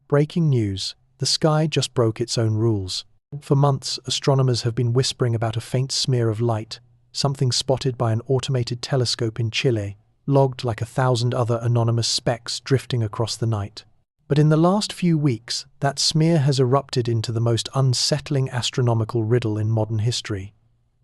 Breaking news. The sky just broke its own rules. For months, astronomers have been whispering about a faint smear of light, something spotted by an automated telescope in Chile, logged like 1,000 other anonymous specks drifting across the night. But in the last few weeks, that smear has erupted into the most unsettling astronomical riddle in modern history.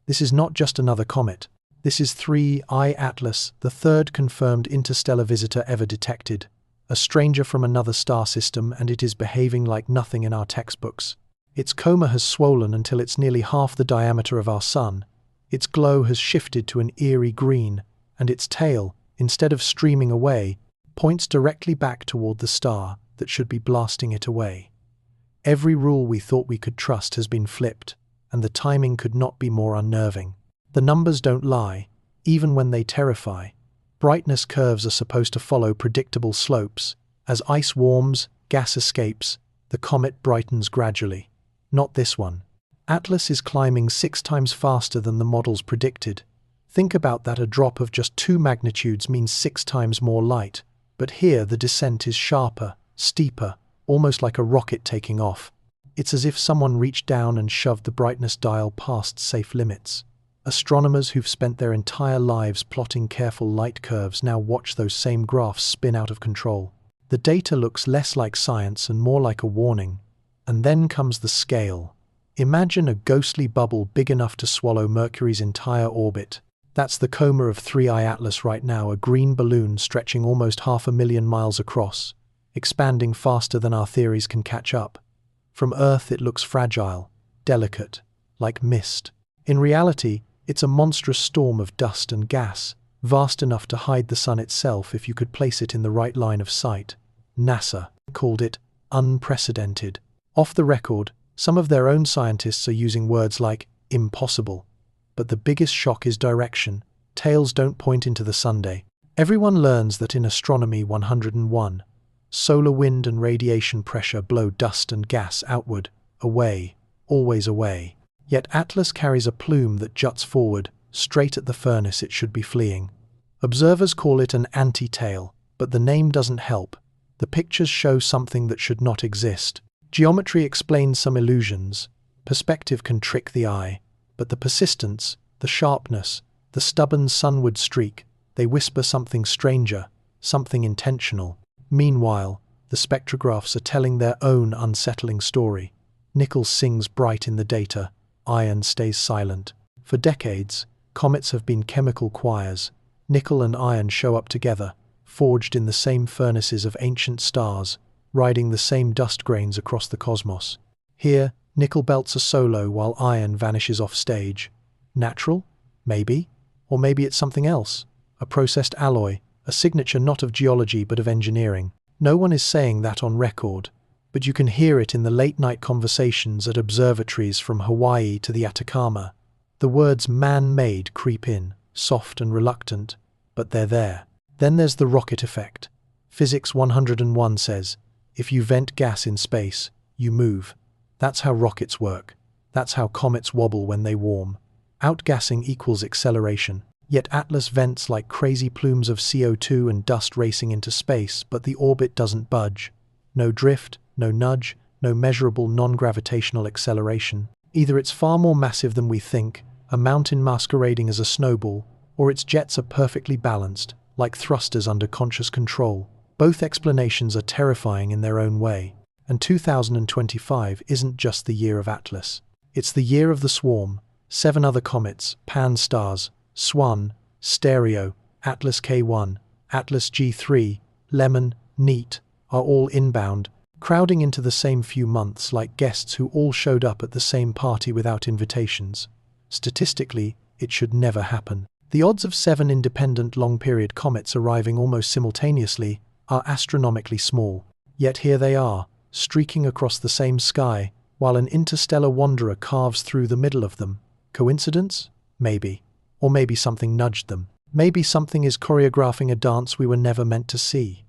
This is not just another comet. This is 3I Atlas, the third confirmed interstellar visitor ever detected. A stranger from another star system, and it is behaving like nothing in our textbooks. Its coma has swollen until it's nearly half the diameter of our Sun. Its glow has shifted to an eerie green, and its tail, instead of streaming away, points directly back toward the star that should be blasting it away. Every rule we thought we could trust has been flipped, and the timing could not be more unnerving. The numbers don't lie, even when they terrify. Brightness curves are supposed to follow predictable slopes. As ice warms, gas escapes, the comet brightens gradually. Not this one. Atlas is climbing 6 times faster than the models predicted. Think about that, a drop of just 2 magnitudes means 6 times more light. But here the descent is sharper, steeper, almost like a rocket taking off. It's as if someone reached down and shoved the brightness dial past safe limits. Astronomers who've spent their entire lives plotting careful light curves now watch those same graphs spin out of control. The data looks less like science and more like a warning. And then comes the scale. Imagine a ghostly bubble big enough to swallow Mercury's entire orbit. That's the coma of 3I Atlas right now, a green balloon stretching almost 500,000 miles across, expanding faster than our theories can catch up. From Earth it looks fragile, delicate, like mist. In reality, it's a monstrous storm of dust and gas, vast enough to hide the Sun itself if you could place it in the right line of sight. NASA called it unprecedented. Off the record, some of their own scientists are using words like impossible. But the biggest shock is direction. Tails don't point into the Sunday. Everyone learns that in Astronomy 101, solar wind and radiation pressure blow dust and gas outward, away, always away. Yet Atlas carries a plume that juts forward, straight at the furnace it should be fleeing. Observers call it an anti-tail, but the name doesn't help. The pictures show something that should not exist. Geometry explains some illusions. Perspective can trick the eye. But the persistence, the sharpness, the stubborn sunward streak, they whisper something stranger, something intentional. Meanwhile, the spectrographs are telling their own unsettling story. Nickel sings bright in the data. Iron stays silent. For decades, comets have been chemical choirs. Nickel and iron show up together, forged in the same furnaces of ancient stars, riding the same dust grains across the cosmos. Here, nickel belts a solo while iron vanishes off stage. Natural? Maybe. Or maybe it's something else. A processed alloy, a signature not of geology but of engineering. No one is saying that on record, but you can hear it in the late-night conversations at observatories from Hawaii to the Atacama. The words man-made creep in, soft and reluctant, but they're there. Then there's the rocket effect. Physics 101 says, if you vent gas in space, you move. That's how rockets work. That's how comets wobble when they warm. Outgassing equals acceleration. Yet Atlas vents like crazy plumes of CO2 and dust racing into space, but the orbit doesn't budge. No drift, no nudge, no measurable non-gravitational acceleration. Either it's far more massive than we think, a mountain masquerading as a snowball, or its jets are perfectly balanced, like thrusters under conscious control. Both explanations are terrifying in their own way. And 2025 isn't just the year of Atlas. It's the year of the swarm. 7 other comets, Pan-STARRS, Swan, Stereo, Atlas K1, Atlas G3, Lemon, Neat, are all inbound, crowding into the same few months like guests who all showed up at the same party without invitations. Statistically, it should never happen. The odds of 7 independent long-period comets arriving almost simultaneously are astronomically small. Yet here they are, streaking across the same sky, while an interstellar wanderer carves through the middle of them. Coincidence? Maybe. Or maybe something nudged them. Maybe something is choreographing a dance we were never meant to see.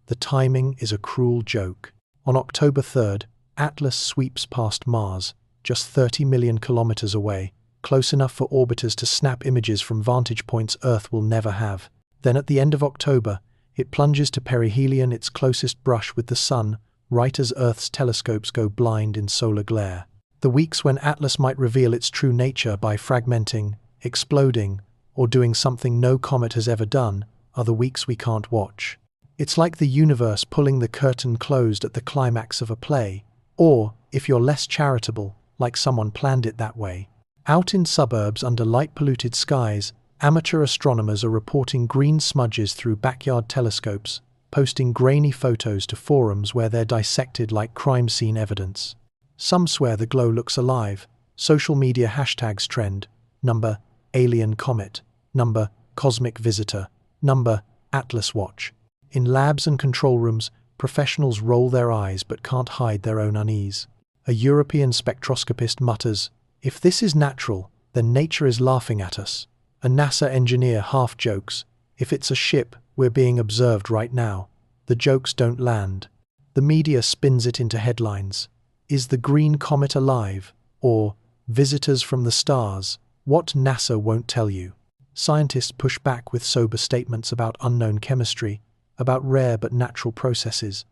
The timing is a cruel joke. On October 3rd, Atlas sweeps past Mars, just 30 million kilometers away, close enough for orbiters to snap images from vantage points Earth will never have. Then at the end of October, it plunges to perihelion, its closest brush with the Sun, right as Earth's telescopes go blind in solar glare. The weeks when Atlas might reveal its true nature by fragmenting, exploding, or doing something no comet has ever done are the weeks we can't watch. It's like the universe pulling the curtain closed at the climax of a play, or, if you're less charitable, like someone planned it that way. Out in suburbs under light-polluted skies, amateur astronomers are reporting green smudges through backyard telescopes, posting grainy photos to forums where they're dissected like crime scene evidence. Some swear the glow looks alive. Social media hashtags trend. Number, alien comet. Number, cosmic visitor. Number, Atlas watch. In labs and control rooms, professionals roll their eyes but can't hide their own unease. A European spectroscopist mutters, "If this is natural, then nature is laughing at us." A NASA engineer half jokes, "If it's a ship, we're being observed right now." The jokes don't land. The media spins it into headlines. Is the green comet alive? Or, visitors from the stars, what NASA won't tell you. Scientists push back with sober statements about unknown chemistry, about rare but natural processes.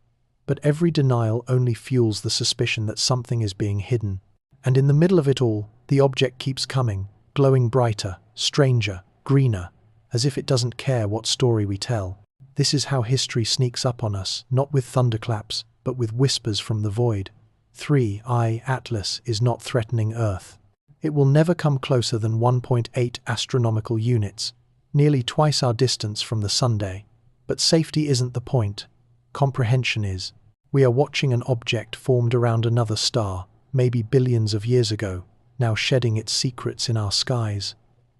But every denial only fuels the suspicion that something is being hidden. And in the middle of it all, the object keeps coming, glowing brighter, stranger, greener, as if it doesn't care what story we tell. This is how history sneaks up on us, not with thunderclaps, but with whispers from the void. 3I Atlas is not threatening Earth. It will never come closer than 1.8 astronomical units, nearly twice our distance from the Sunday. But safety isn't the point. Comprehension is. We are watching an object formed around another star, maybe billions of years ago, now shedding its secrets in our skies.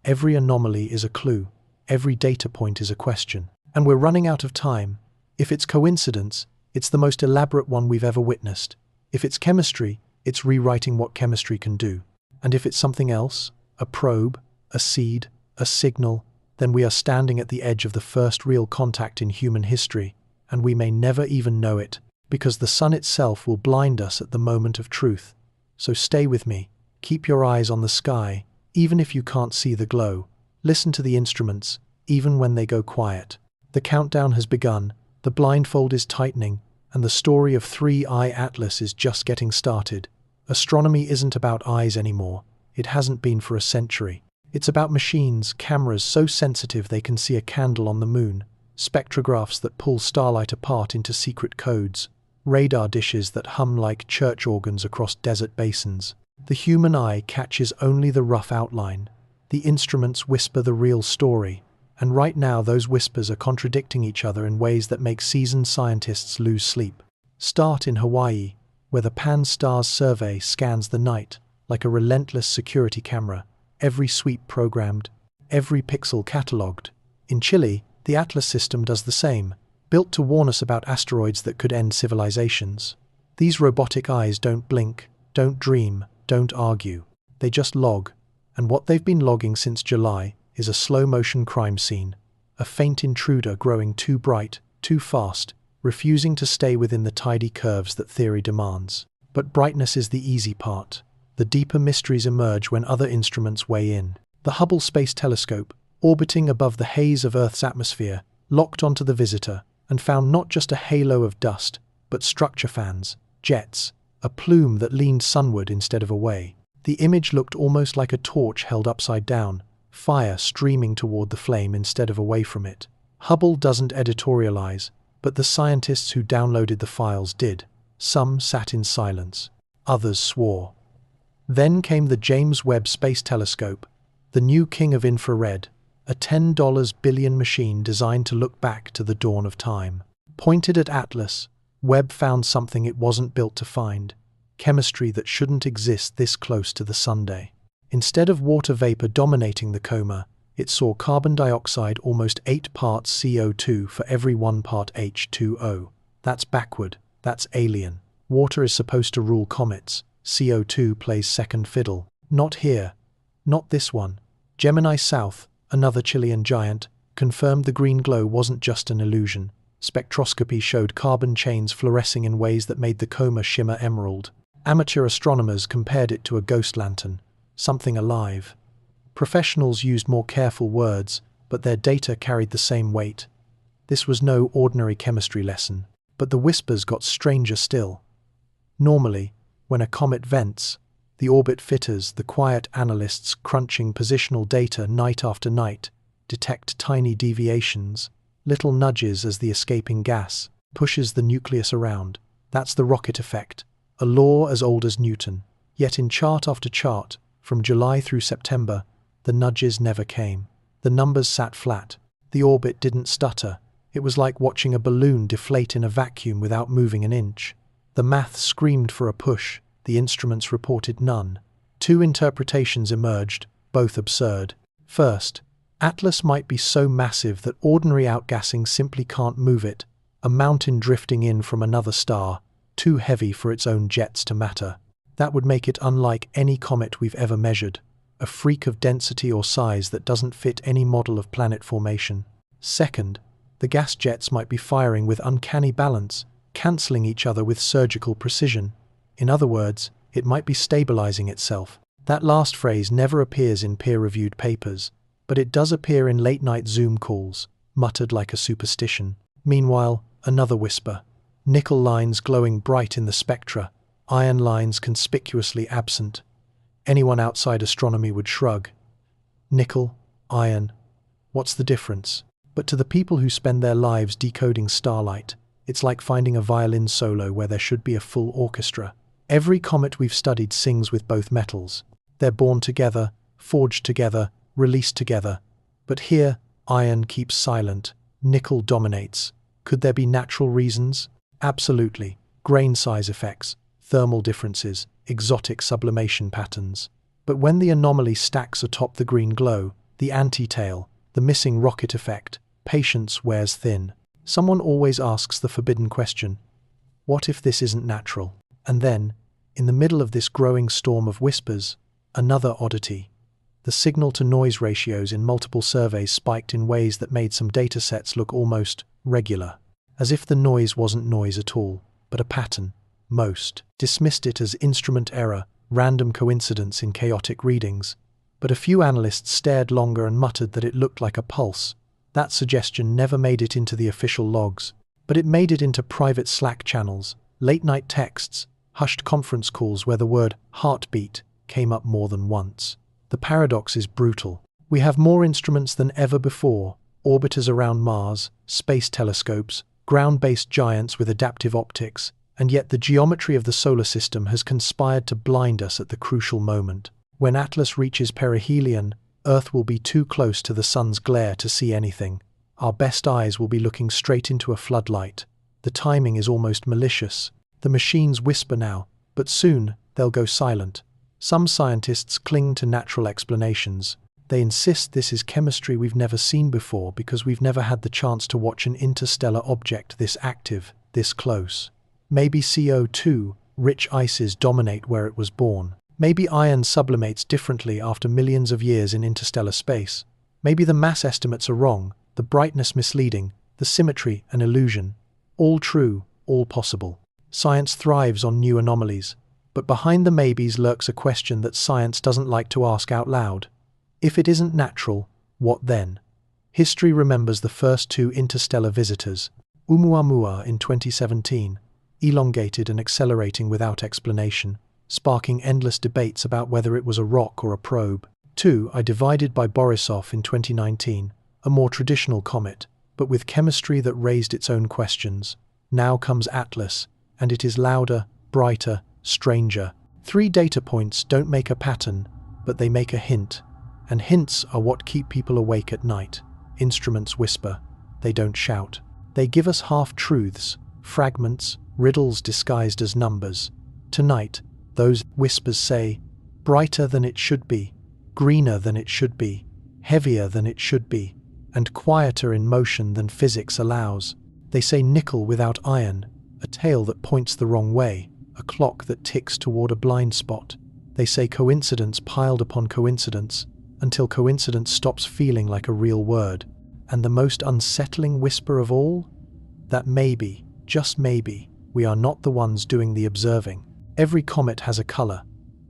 Every anomaly is a clue. Every data point is a question. And we're running out of time. If it's coincidence, it's the most elaborate one we've ever witnessed. If it's chemistry, it's rewriting what chemistry can do. And if it's something else, a probe, a seed, a signal, then we are standing at the edge of the first real contact in human history, and we may never even know it, because the sun itself will blind us at the moment of truth. So stay with me. Keep your eyes on the sky, even if you can't see the glow. Listen to the instruments, even when they go quiet. The countdown has begun, the blindfold is tightening, and the story of 3I Atlas is just getting started. Astronomy isn't about eyes anymore. It hasn't been for a century. It's about machines, cameras so sensitive they can see a candle on the moon, spectrographs that pull starlight apart into secret codes, radar dishes that hum like church organs across desert basins. The human eye catches only the rough outline. The instruments whisper the real story. And right now those whispers are contradicting each other in ways that make seasoned scientists lose sleep. Start in Hawaii, where the Pan-STARRS survey scans the night like a relentless security camera, every sweep programmed, every pixel catalogued. In Chile, the Atlas system does the same, built to warn us about asteroids that could end civilizations. These robotic eyes don't blink, don't dream, don't argue. They just log. And what they've been logging since July is a slow-motion crime scene, a faint intruder growing too bright, too fast, refusing to stay within the tidy curves that theory demands. But brightness is the easy part. The deeper mysteries emerge when other instruments weigh in. The Hubble Space Telescope, orbiting above the haze of Earth's atmosphere, locked onto the visitor and found not just a halo of dust, but structure fans, jets, a plume that leaned sunward instead of away. The image looked almost like a torch held upside down, fire streaming toward the flame instead of away from it. Hubble doesn't editorialize, but the scientists who downloaded the files did. Some sat in silence. Others swore. Then came the James Webb Space Telescope, the new king of infrared, a $10 billion machine designed to look back to the dawn of time. Pointed at Atlas, Webb found something it wasn't built to find, chemistry that shouldn't exist this close to the Sunday. Instead of water vapor dominating the coma, it saw carbon dioxide almost 8 parts CO2 for every 1 part H2O. That's backward, that's alien. Water is supposed to rule comets. CO2 plays second fiddle. Not here. Not this one. Gemini South, another Chilean giant, confirmed the green glow wasn't just an illusion. Spectroscopy showed carbon chains fluorescing in ways that made the coma shimmer emerald. Amateur astronomers compared it to a ghost lantern, something alive. Professionals used more careful words, but their data carried the same weight. This was no ordinary chemistry lesson. But the whispers got stranger still. Normally, when a comet vents, the orbit fitters, the quiet analysts crunching positional data night after night, detect tiny deviations, little nudges as the escaping gas pushes the nucleus around. That's the rocket effect, a law as old as Newton. Yet in chart after chart, from July through September, the nudges never came. The numbers sat flat. The orbit didn't stutter. It was like watching a balloon deflate in a vacuum without moving an inch. The math screamed for a push. The instruments reported none. Two interpretations emerged, both absurd. First, Atlas might be so massive that ordinary outgassing simply can't move it, a mountain drifting in from another star, too heavy for its own jets to matter. That would make it unlike any comet we've ever measured, a freak of density or size that doesn't fit any model of planet formation. Second, the gas jets might be firing with uncanny balance, cancelling each other with surgical precision. In other words, it might be stabilizing itself. That last phrase never appears in peer-reviewed papers, but it does appear in late-night Zoom calls, muttered like a superstition. Meanwhile, another whisper. Nickel lines glowing bright in the spectra, iron lines conspicuously absent. Anyone outside astronomy would shrug. Nickel, iron, what's the difference? But to the people who spend their lives decoding starlight, it's like finding a violin solo where there should be a full orchestra. Every comet we've studied sings with both metals. They're born together, forged together, released together. But here, iron keeps silent, nickel dominates. Could there be natural reasons? Absolutely. Grain size effects, thermal differences, exotic sublimation patterns. But when the anomaly stacks atop the green glow, the anti-tail, the missing rocket effect, patience wears thin. Someone always asks the forbidden question, what if this isn't natural? And then, in the middle of this growing storm of whispers, another oddity. The signal-to-noise ratios in multiple surveys spiked in ways that made some datasets look almost regular, as if the noise wasn't noise at all, but a pattern. Most dismissed it as instrument error, random coincidence in chaotic readings, but a few analysts stared longer and muttered that it looked like a pulse. That suggestion never made it into the official logs, but it made it into private Slack channels, late-night texts, hushed conference calls where the word heartbeat came up more than once. The paradox is brutal. We have more instruments than ever before, orbiters around Mars, space telescopes, ground-based giants with adaptive optics, and yet the geometry of the solar system has conspired to blind us at the crucial moment. When Atlas reaches perihelion, Earth will be too close to the sun's glare to see anything. Our best eyes will be looking straight into a floodlight. The timing is almost malicious. The machines whisper now, but soon they'll go silent. Some scientists cling to natural explanations. They insist this is chemistry we've never seen before because we've never had the chance to watch an interstellar object this active, this close. Maybe CO2, rich ices dominate where it was born. Maybe iron sublimates differently after millions of years in interstellar space. Maybe the mass estimates are wrong, the brightness misleading, the symmetry an illusion. All true, all possible. Science thrives on new anomalies. But behind the maybes lurks a question that science doesn't like to ask out loud. If it isn't natural, what then? History remembers the first two interstellar visitors, Oumuamua in 2017, elongated and accelerating without explanation, sparking endless debates about whether it was a rock or a probe. 2. Divided by Borisov in 2019, a more traditional comet, but with chemistry that raised its own questions. Now comes Atlas, and it is louder, brighter, stranger. 3 data points don't make a pattern, but they make a hint. And hints are what keep people awake at night. Instruments whisper. They don't shout. They give us half-truths, fragments, riddles disguised as numbers. Tonight, those whispers say, brighter than it should be, greener than it should be, heavier than it should be, and quieter in motion than physics allows. They say nickel without iron, a tail that points the wrong way, a clock that ticks toward a blind spot. They say coincidence piled upon coincidence, until coincidence stops feeling like a real word. And the most unsettling whisper of all? That maybe, just maybe, we are not the ones doing the observing. Every comet has a color,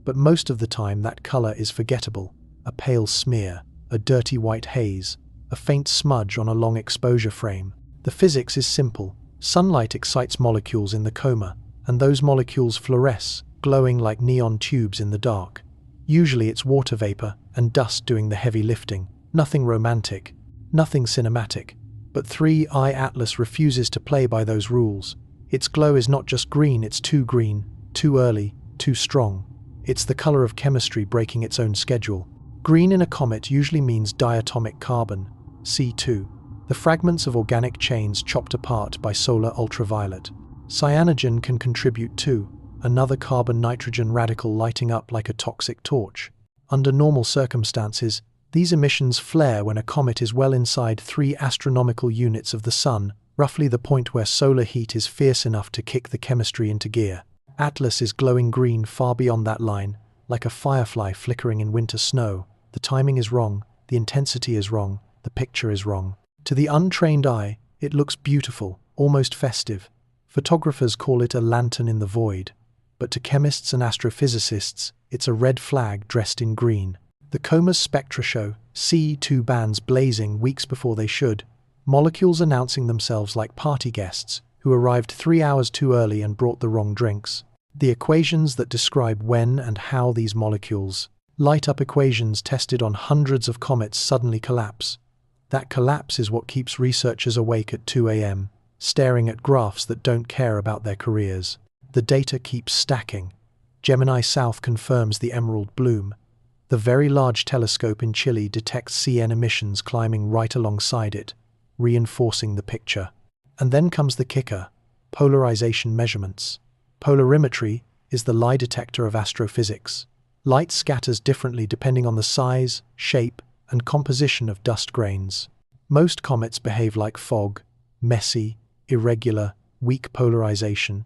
but most of the time that color is forgettable. A pale smear, a dirty white haze, a faint smudge on a long exposure frame. The physics is simple. Sunlight excites molecules in the coma, and those molecules fluoresce, glowing like neon tubes in the dark. Usually it's water vapor and dust doing the heavy lifting. Nothing romantic, nothing cinematic. But 3i Atlas refuses to play by those rules. Its glow is not just green, it's too green, too early, too strong. It's the color of chemistry breaking its own schedule. Green in a comet usually means diatomic carbon, C2, the fragments of organic chains chopped apart by solar ultraviolet. Cyanogen can contribute too, another carbon-nitrogen radical lighting up like a toxic torch. Under normal circumstances, these emissions flare when a comet is well inside 3 astronomical units of the Sun, roughly the point where solar heat is fierce enough to kick the chemistry into gear. Atlas is glowing green far beyond that line, like a firefly flickering in winter snow. The timing is wrong, the intensity is wrong, the picture is wrong. To the untrained eye, it looks beautiful, almost festive. Photographers call it a lantern in the void. But to chemists and astrophysicists, it's a red flag dressed in green. The coma's spectra show C2 bands blazing weeks before they should, molecules announcing themselves like party guests who arrived 3 hours too early and brought the wrong drinks. The equations that describe when and how these molecules light up equations tested on hundreds of comets suddenly collapse. That collapse is what keeps researchers awake at 2 a.m., staring at graphs that don't care about their careers. The data keeps stacking. Gemini South confirms the emerald bloom. The Very Large Telescope in Chile detects CN emissions climbing right alongside it, reinforcing the picture. And then comes the kicker: polarization measurements. Polarimetry is the lie detector of astrophysics. Light scatters differently depending on the size, shape, and composition of dust grains. Most comets behave like fog, messy, irregular, weak polarization.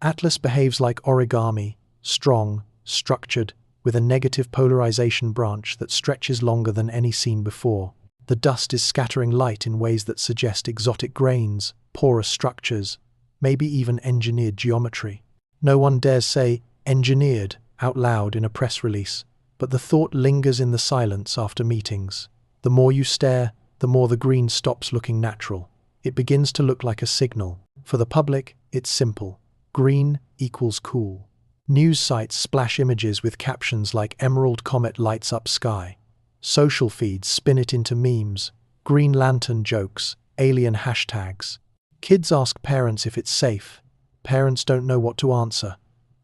Atlas behaves like origami, strong, structured, with a negative polarization branch that stretches longer than any seen before. The dust is scattering light in ways that suggest exotic grains, porous structures, maybe even engineered geometry. No one dares say "engineered" out loud in a press release, but the thought lingers in the silence after meetings. The more you stare, the more the green stops looking natural. It begins to look like a signal. For the public, it's simple. Green equals cool. News sites splash images with captions like "Emerald Comet lights up sky." Social feeds spin it into memes, Green Lantern jokes, alien hashtags. Kids ask parents if it's safe. Parents don't know what to answer.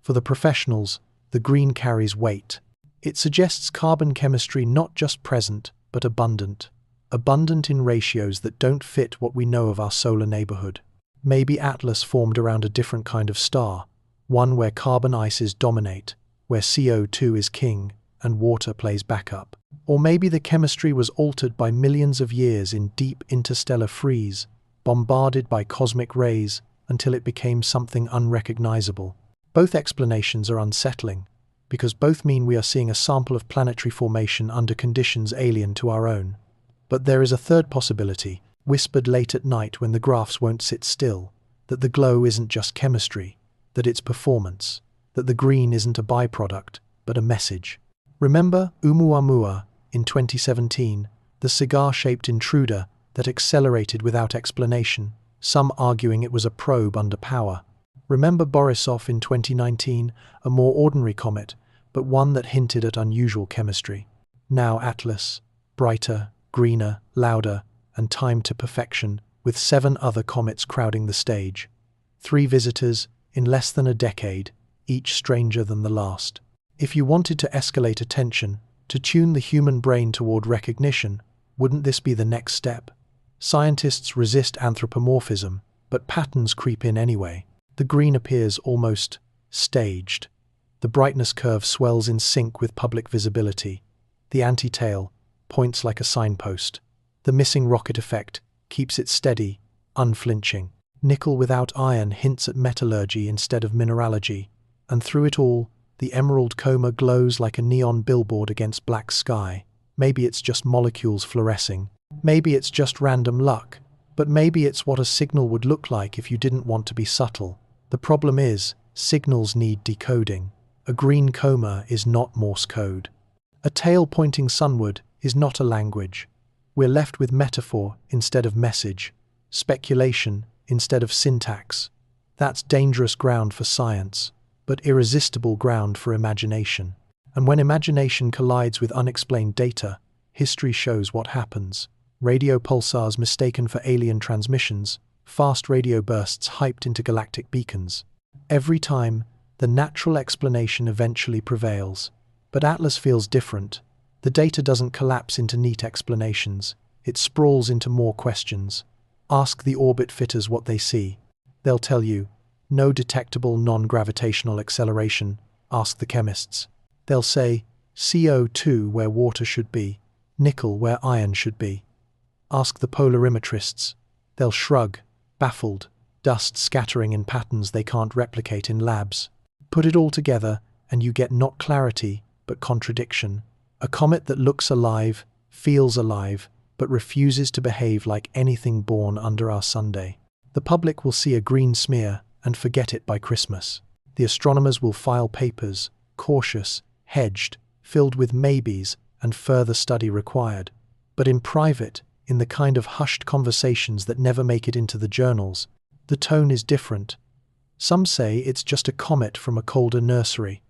For the professionals, the green carries weight. It suggests carbon chemistry not just present, but abundant. Abundant in ratios that don't fit what we know of our solar neighborhood. Maybe Atlas formed around a different kind of star, one where carbon ices dominate, where CO2 is king and water plays backup. Or maybe the chemistry was altered by millions of years in deep interstellar freeze, bombarded by cosmic rays until it became something unrecognizable. Both explanations are unsettling, because both mean we are seeing a sample of planetary formation under conditions alien to our own. But there is a third possibility, whispered late at night when the graphs won't sit still, that the glow isn't just chemistry, that it's performance, that the green isn't a byproduct, but a message. Remember Oumuamua in 2017, the cigar-shaped intruder that accelerated without explanation, some arguing it was a probe under power. Remember Borisov in 2019, a more ordinary comet, but one that hinted at unusual chemistry. Now Atlas, brighter, greener, louder, and timed to perfection, with 7 other comets crowding the stage. 3 visitors in less than a decade, each stranger than the last. If you wanted to escalate attention, to tune the human brain toward recognition, wouldn't this be the next step? Scientists resist anthropomorphism, but patterns creep in anyway. The green appears almost staged. The brightness curve swells in sync with public visibility. The anti-tail points like a signpost. The missing rocket effect keeps it steady, unflinching. Nickel without iron hints at metallurgy instead of mineralogy. And through it all, the emerald coma glows like a neon billboard against black sky. Maybe it's just molecules fluorescing. Maybe it's just random luck. But maybe it's what a signal would look like if you didn't want to be subtle. The problem is, signals need decoding. A green coma is not Morse code. A tail pointing sunward is not a language. We're left with metaphor instead of message, speculation instead of syntax. That's dangerous ground for science, but irresistible ground for imagination. And when imagination collides with unexplained data, history shows what happens. Radio pulsars mistaken for alien transmissions, fast radio bursts hyped into galactic beacons. Every time, the natural explanation eventually prevails. But Atlas feels different. The data doesn't collapse into neat explanations. It sprawls into more questions. Ask the orbit fitters what they see. They'll tell you, no detectable non-gravitational acceleration. Ask the chemists. They'll say, CO2 where water should be, nickel where iron should be. Ask the polarimetrists. They'll shrug, baffled, dust scattering in patterns they can't replicate in labs. Put it all together, and you get not clarity, but contradiction. A comet that looks alive, feels alive, but refuses to behave like anything born under our Sunday. The public will see a green smear and forget it by Christmas. The astronomers will file papers, cautious, hedged, filled with maybes and further study required. But in private, in the kind of hushed conversations that never make it into the journals, the tone is different. Some say it's just a comet from a colder nursery.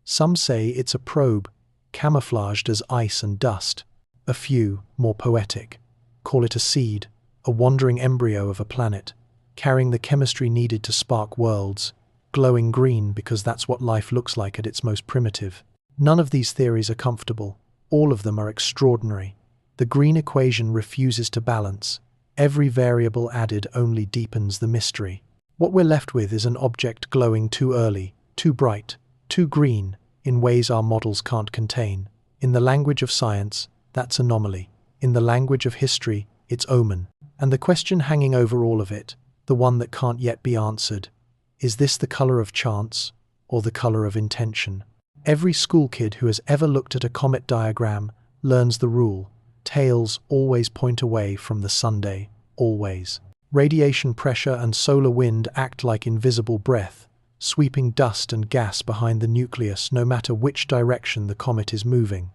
Some say it's a probe, camouflaged as ice and dust. A few, more poetic, call it a seed, a wandering embryo of a planet, carrying the chemistry needed to spark worlds, glowing green because that's what life looks like at its most primitive. None of these theories are comfortable. All of them are extraordinary. The green equation refuses to balance. Every variable added only deepens the mystery. What we're left with is an object glowing too early, too bright, too green, in ways our models can't contain. In the language of science, that's anomaly. In the language of history, it's omen. And the question hanging over all of it, the one that can't yet be answered, is this the color of chance or the color of intention? Every school kid who has ever looked at a comet diagram learns the rule. Tails always point away from the Sunday, always. Radiation pressure and solar wind act like invisible breath, sweeping dust and gas behind the nucleus no matter which direction the comet is moving.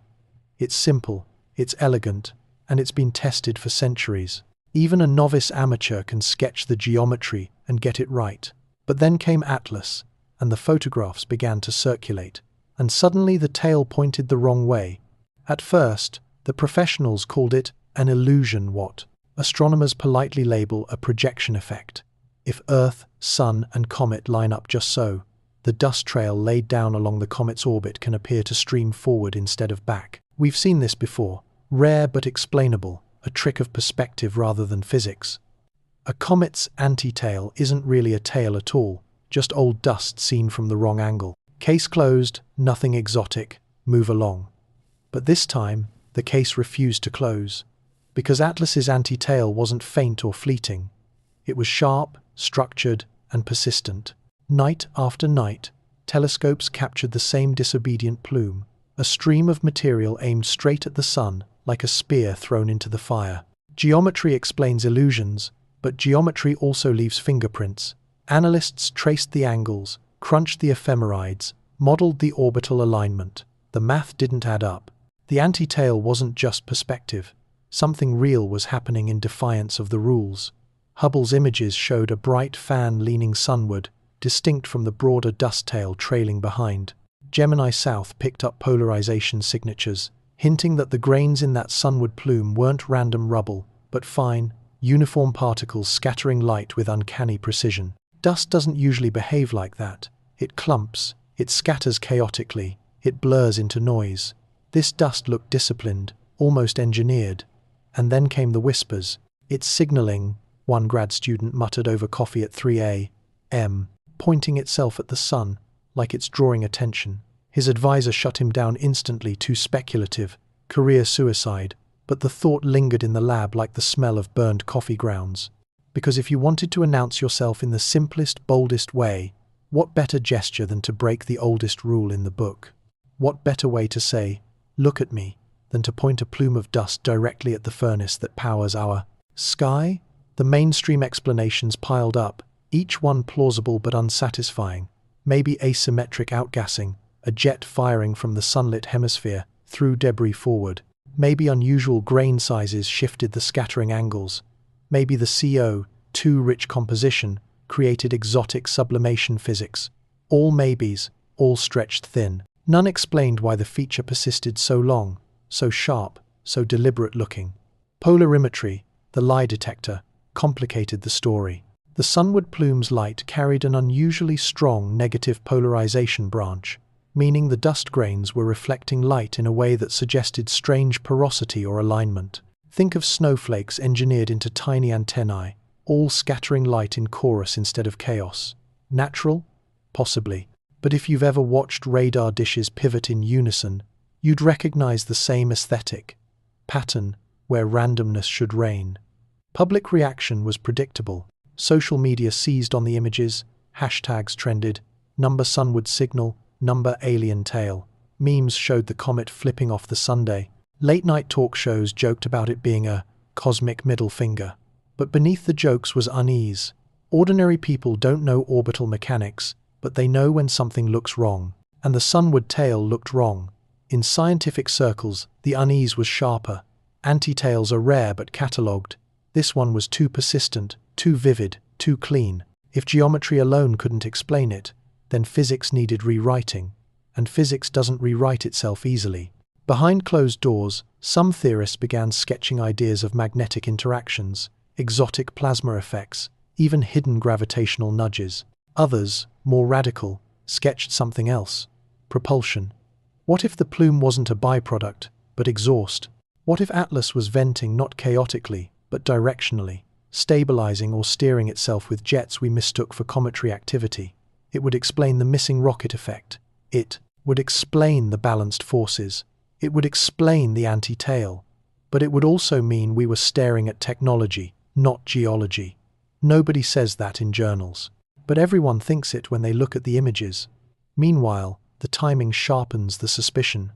It's simple, it's elegant, and it's been tested for centuries. Even a novice amateur can sketch the geometry and get it right. But then came Atlas, and the photographs began to circulate, and suddenly the tail pointed the wrong way. At first, the professionals called it an illusion, what astronomers politely label a projection effect. If Earth, Sun, and comet line up just so, the dust trail laid down along the comet's orbit can appear to stream forward instead of back. We've seen this before, rare but explainable, a trick of perspective rather than physics. A comet's anti-tail isn't really a tail at all, just old dust seen from the wrong angle. Case closed, nothing exotic, move along. But this time, the case refused to close, because Atlas's anti-tail wasn't faint or fleeting. It was sharp, structured, and persistent. Night after night, telescopes captured the same disobedient plume, a stream of material aimed straight at the sun, like a spear thrown into the fire. Geometry explains illusions, but geometry also leaves fingerprints. Analysts traced the angles, crunched the ephemerides, modeled the orbital alignment. The math didn't add up. The anti-tail wasn't just perspective. Something real was happening in defiance of the rules. Hubble's images showed a bright fan leaning sunward, distinct from the broader dust tail trailing behind. Gemini South picked up polarization signatures, hinting that the grains in that sunward plume weren't random rubble, but fine, uniform particles scattering light with uncanny precision. Dust doesn't usually behave like that. It clumps, it scatters chaotically, it blurs into noise. This dust looked disciplined, almost engineered. And then came the whispers. It's signaling, one grad student muttered over coffee at 3 a.m., pointing itself at the sun, like it's drawing attention. His advisor shut him down instantly, too speculative, career suicide, but the thought lingered in the lab like the smell of burned coffee grounds. Because if you wanted to announce yourself in the simplest, boldest way, what better gesture than to break the oldest rule in the book? What better way to say, "Look at me," than to point a plume of dust directly at the furnace that powers our sky? The mainstream explanations piled up, each one plausible but unsatisfying. Maybe asymmetric outgassing, a jet firing from the sunlit hemisphere, threw debris forward. Maybe unusual grain sizes shifted the scattering angles. Maybe the CO too rich composition, created exotic sublimation physics. All maybes, all stretched thin. None explained why the feature persisted so long, so sharp, so deliberate-looking. Polarimetry, the lie detector, complicated the story. The sunward plume's light carried an unusually strong negative polarization branch, meaning the dust grains were reflecting light in a way that suggested strange porosity or alignment. Think of snowflakes engineered into tiny antennae, all scattering light in chorus instead of chaos. Natural? Possibly. But if you've ever watched radar dishes pivot in unison, you'd recognize the same aesthetic. Pattern, where randomness should reign. Public reaction was predictable. Social media seized on the images, hashtags trended, number sunward signal, number alien tail. Memes showed the comet flipping off the Sunday. Late-night talk shows joked about it being a cosmic middle finger. But beneath the jokes was unease. Ordinary people don't know orbital mechanics, but they know when something looks wrong. And the sunward tail looked wrong. In scientific circles, the unease was sharper. Anti-tails are rare but catalogued. This one was too persistent, too vivid, too clean. If geometry alone couldn't explain it, then physics needed rewriting. And physics doesn't rewrite itself easily. Behind closed doors, some theorists began sketching ideas of magnetic interactions, exotic plasma effects, even hidden gravitational nudges. Others, more radical, sketched something else. Propulsion. What if the plume wasn't a byproduct, but exhaust? What if Atlas was venting not chaotically, but directionally, stabilizing or steering itself with jets we mistook for cometary activity? It would explain the missing rocket effect. It would explain the balanced forces. It would explain the anti-tail. But it would also mean we were staring at technology, not geology. Nobody says that in journals. But everyone thinks it when they look at the images. Meanwhile, the timing sharpens the suspicion.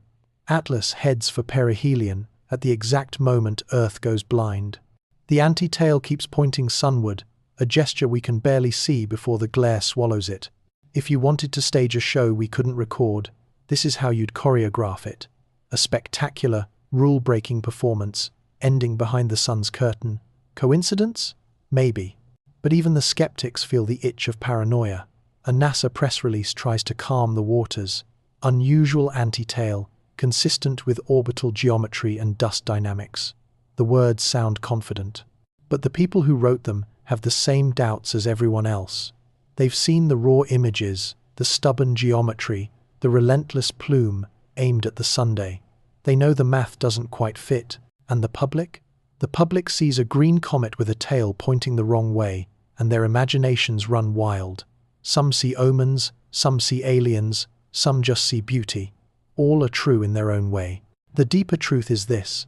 Atlas heads for perihelion at the exact moment Earth goes blind. The anti-tail keeps pointing sunward, a gesture we can barely see before the glare swallows it. If you wanted to stage a show we couldn't record, this is how you'd choreograph it. A spectacular, rule-breaking performance, ending behind the sun's curtain. Coincidence? Maybe. But even the skeptics feel the itch of paranoia. A NASA press release tries to calm the waters. Unusual anti-tail, consistent with orbital geometry and dust dynamics. The words sound confident. But the people who wrote them have the same doubts as everyone else. They've seen the raw images, the stubborn geometry, the relentless plume aimed at the Sunday. They know the math doesn't quite fit. And the public? The public sees a green comet with a tail pointing the wrong way, and their imaginations run wild. Some see omens, some see aliens, some just see beauty. All are true in their own way. The deeper truth is this.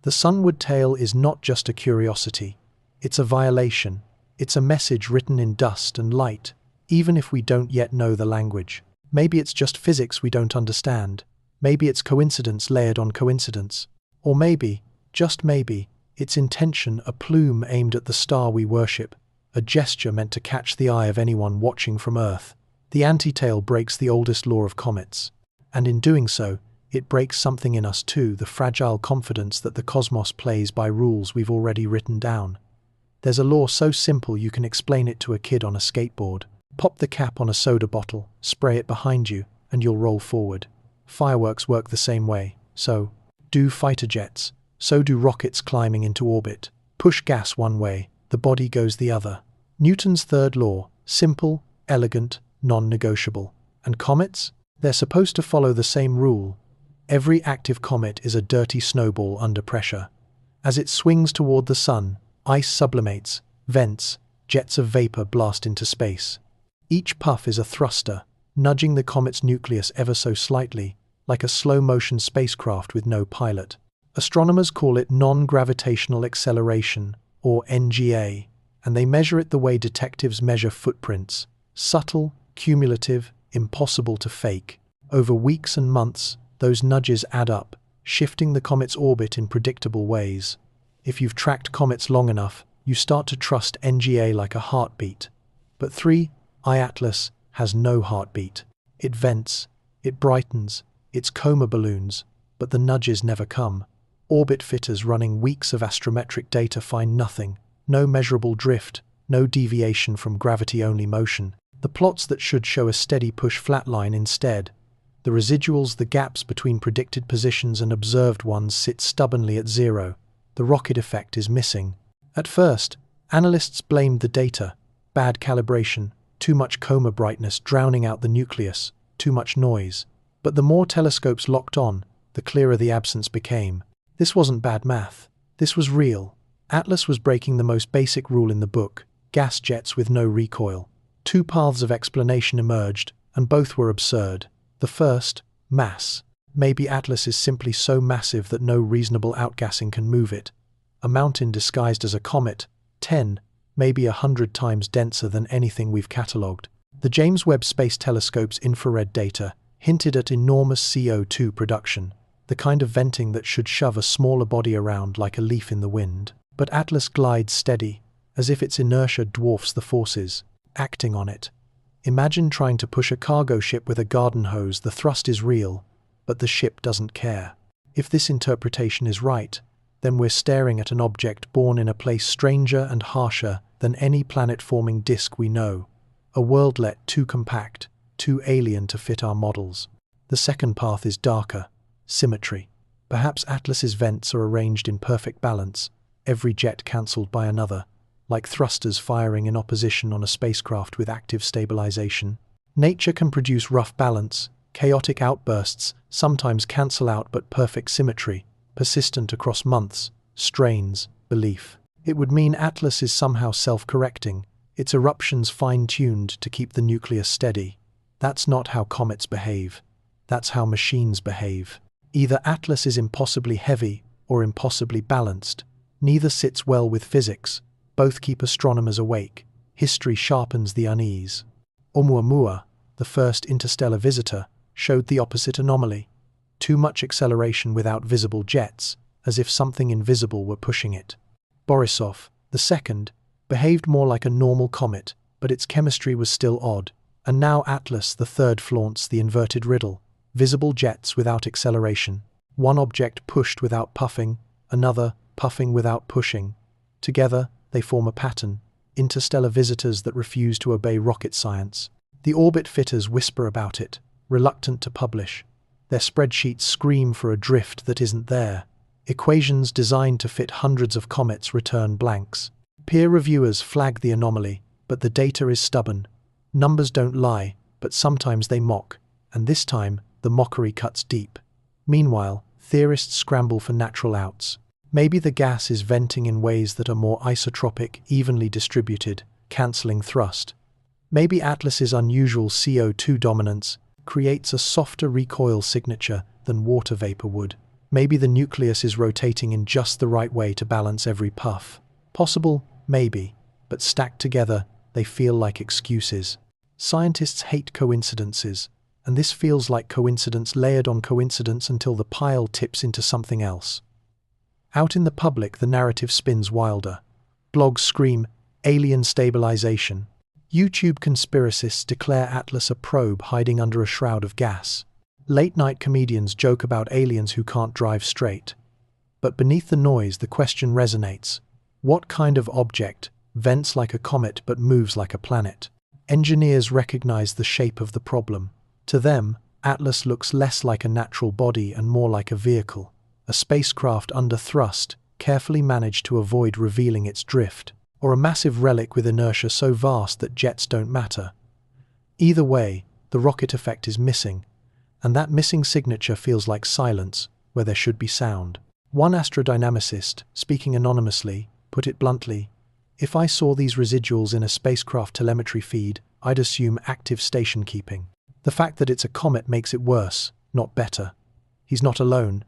The sunward tail is not just a curiosity. It's a violation. It's a message written in dust and light, even if we don't yet know the language. Maybe it's just physics we don't understand. Maybe it's coincidence layered on coincidence. Or maybe, just maybe, it's intention, a plume aimed at the star we worship, a gesture meant to catch the eye of anyone watching from Earth. The anti-tail breaks the oldest law of comets. And in doing so, it breaks something in us too, the fragile confidence that the cosmos plays by rules we've already written down. There's a law so simple you can explain it to a kid on a skateboard. Pop the cap on a soda bottle, spray it behind you, and you'll roll forward. Fireworks work the same way. So do fighter jets. So do rockets climbing into orbit. Push gas one way, the body goes the other. Newton's third law, simple, elegant, non-negotiable. And comets? They're supposed to follow the same rule. Every active comet is a dirty snowball under pressure. As it swings toward the sun, ice sublimates, vents, jets of vapor blast into space. Each puff is a thruster, nudging the comet's nucleus ever so slightly, like a slow-motion spacecraft with no pilot. Astronomers call it non-gravitational acceleration, or NGA, and they measure it the way detectives measure footprints. Subtle, cumulative, impossible to fake. Over weeks and months, those nudges add up, shifting the comet's orbit in predictable ways. If you've tracked comets long enough, you start to trust NGA like a heartbeat. But 3I Atlas has no heartbeat. It vents, it brightens, it's coma balloons, but the nudges never come. Orbit fitters running weeks of astrometric data find nothing, no measurable drift, no deviation from gravity-only motion. The plots that should show a steady push flatline instead. The residuals, the gaps between predicted positions and observed ones, sit stubbornly at zero. The rocket effect is missing. At first, analysts blamed the data. Bad calibration, too much coma brightness drowning out the nucleus, too much noise. But the more telescopes locked on, the clearer the absence became. This wasn't bad math. This was real. Atlas was breaking the most basic rule in the book: gas jets with no recoil. Two paths of explanation emerged, and both were absurd. The first, mass. Maybe Atlas is simply so massive that no reasonable outgassing can move it. A mountain disguised as a comet, 10, maybe 100 times denser than anything we've catalogued. The James Webb Space Telescope's infrared data hinted at enormous CO2 production, the kind of venting that should shove a smaller body around like a leaf in the wind. But Atlas glides steady, as if its inertia dwarfs the forces acting on it. Imagine trying to push a cargo ship with a garden hose. The thrust is real, but the ship doesn't care. If this interpretation is right, then we're staring at an object born in a place stranger and harsher than any planet-forming disk we know. A worldlet too compact, too alien to fit our models. The second path is darker. Symmetry. Perhaps Atlas's vents are arranged in perfect balance, every jet cancelled by another, like thrusters firing in opposition on a spacecraft with active stabilization. Nature can produce rough balance, chaotic outbursts, sometimes cancel out, but perfect symmetry, persistent across months, strains, belief. It would mean Atlas is somehow self-correcting, its eruptions fine-tuned to keep the nucleus steady. That's not how comets behave. That's how machines behave. Either Atlas is impossibly heavy or impossibly balanced. Neither sits well with physics. Both keep astronomers awake. History sharpens the unease. Oumuamua, the first interstellar visitor, showed the opposite anomaly. Too much acceleration without visible jets, as if something invisible were pushing it. Borisov, the second, behaved more like a normal comet, but its chemistry was still odd. And now Atlas, the third, flaunts the inverted riddle. Visible jets without acceleration. One object pushed without puffing, another puffing without pushing. Together, they form a pattern. Interstellar visitors that refuse to obey rocket science. The orbit fitters whisper about it, reluctant to publish. Their spreadsheets scream for a drift that isn't there. Equations designed to fit hundreds of comets return blanks. Peer reviewers flag the anomaly, but the data is stubborn. Numbers don't lie, but sometimes they mock, and this time the mockery cuts deep. Meanwhile, theorists scramble for natural outs. Maybe the gas is venting in ways that are more isotropic, evenly distributed, cancelling thrust. Maybe Atlas's unusual CO2 dominance creates a softer recoil signature than water vapor would. Maybe the nucleus is rotating in just the right way to balance every puff. Possible, maybe, but stacked together, they feel like excuses. Scientists hate coincidences, and this feels like coincidence layered on coincidence until the pile tips into something else. Out in the public, the narrative spins wilder. Blogs scream, alien stabilization. YouTube conspiracists declare Atlas a probe hiding under a shroud of gas. Late-night comedians joke about aliens who can't drive straight. But beneath the noise, the question resonates. What kind of object vents like a comet but moves like a planet? Engineers recognize the shape of the problem. To them, Atlas looks less like a natural body and more like a vehicle. A spacecraft under thrust, carefully managed to avoid revealing its drift, or a massive relic with inertia so vast that jets don't matter. Either way, the rocket effect is missing, and that missing signature feels like silence where there should be sound. One astrodynamicist, speaking anonymously, put it bluntly: "If I saw these residuals in a spacecraft telemetry feed, I'd assume active station keeping." The fact that it's a comet makes it worse, not better. He's not alone.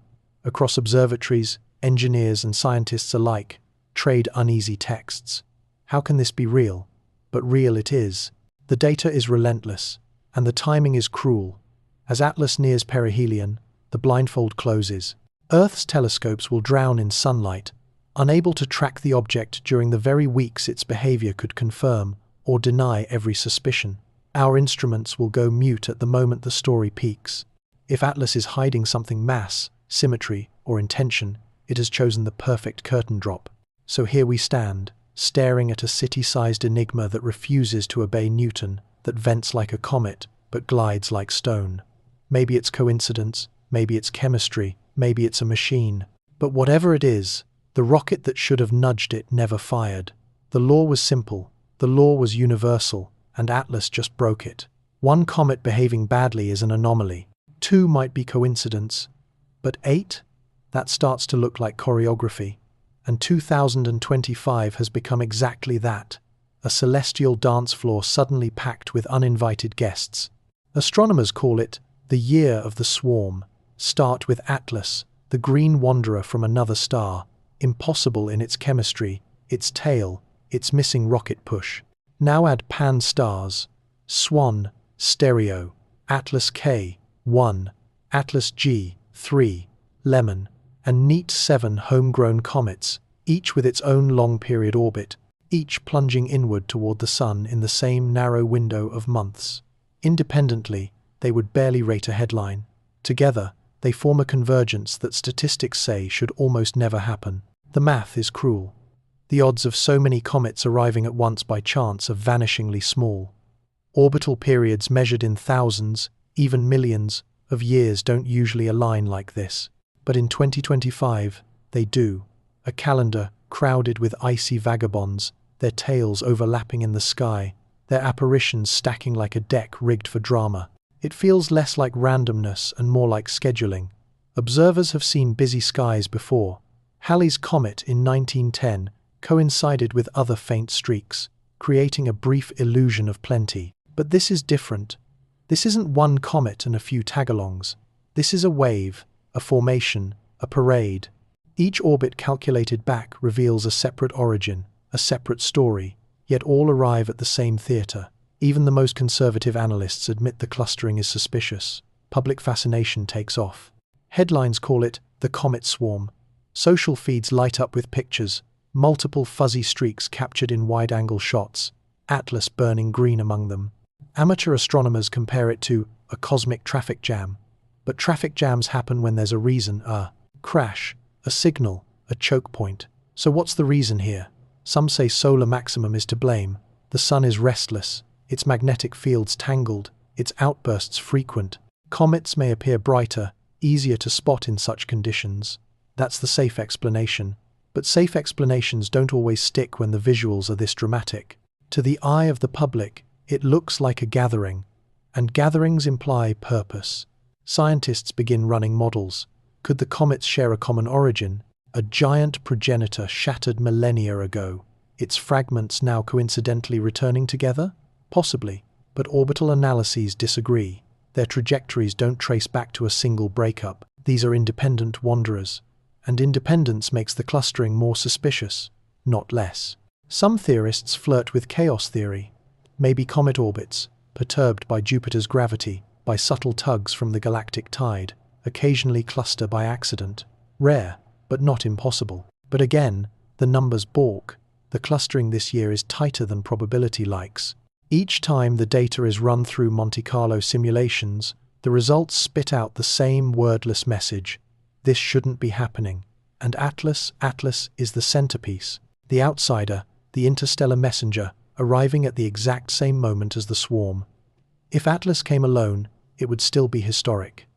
Across observatories, engineers and scientists alike trade uneasy texts. How can this be real? But real it is. The data is relentless, and the timing is cruel. As Atlas nears perihelion, the blindfold closes. Earth's telescopes will drown in sunlight, unable to track the object during the very weeks its behavior could confirm or deny every suspicion. Our instruments will go mute at the moment the story peaks. If Atlas is hiding something: mass, symmetry, or intention, it has chosen the perfect curtain drop. So here we stand, staring at a city-sized enigma that refuses to obey Newton, that vents like a comet, but glides like stone. Maybe it's coincidence, maybe it's chemistry, maybe it's a machine. But whatever it is, the rocket that should have nudged it never fired. The law was simple, the law was universal, and Atlas just broke it. One comet behaving badly is an anomaly. 2 might be coincidence. But 8? That starts to look like choreography. And 2025 has become exactly that. A celestial dance floor suddenly packed with uninvited guests. Astronomers call it the year of the swarm. Start with Atlas, the green wanderer from another star, impossible in its chemistry, its tail, its missing rocket push. Now add pan-stars, Swan, Stereo, Atlas K, 1, Atlas G, 3, Lemon, and neat 7 homegrown comets, each with its own long-period orbit, each plunging inward toward the Sun in the same narrow window of months. Independently, they would barely rate a headline. Together, they form a convergence that statistics say should almost never happen. The math is cruel. The odds of so many comets arriving at once by chance are vanishingly small. Orbital periods measured in thousands, even millions, of years don't usually align like this. But in 2025, they do. A calendar crowded with icy vagabonds, their tails overlapping in the sky, their apparitions stacking like a deck rigged for drama. It feels less like randomness and more like scheduling. Observers have seen busy skies before. Halley's Comet in 1910 coincided with other faint streaks, creating a brief illusion of plenty. But this is different. This isn't one comet and a few tagalongs. This is a wave, a formation, a parade. Each orbit calculated back reveals a separate origin, a separate story, yet all arrive at the same theater. Even the most conservative analysts admit the clustering is suspicious. Public fascination takes off. Headlines call it the Comet Swarm. Social feeds light up with pictures, multiple fuzzy streaks captured in wide-angle shots, Atlas burning green among them. Amateur astronomers compare it to a cosmic traffic jam. But traffic jams happen when there's a reason, a crash, a signal, a choke point. So what's the reason here? Some say solar maximum is to blame. The sun is restless, its magnetic fields tangled, its outbursts frequent. Comets may appear brighter, easier to spot in such conditions. That's the safe explanation. But safe explanations don't always stick when the visuals are this dramatic. To the eye of the public, it looks like a gathering. And gatherings imply purpose. Scientists begin running models. Could the comets share a common origin? A giant progenitor shattered millennia ago. Its fragments now coincidentally returning together? Possibly. But orbital analyses disagree. Their trajectories don't trace back to a single breakup. These are independent wanderers. And independence makes the clustering more suspicious, not less. Some theorists flirt with chaos theory. Maybe comet orbits, perturbed by Jupiter's gravity, by subtle tugs from the galactic tide, occasionally cluster by accident. Rare, but not impossible. But again, the numbers balk. The clustering this year is tighter than probability likes. Each time the data is run through Monte Carlo simulations, the results spit out the same wordless message. This shouldn't be happening. And Atlas is the centerpiece, the outsider, the interstellar messenger, arriving at the exact same moment as the swarm. If Atlas came alone, it would still be historic.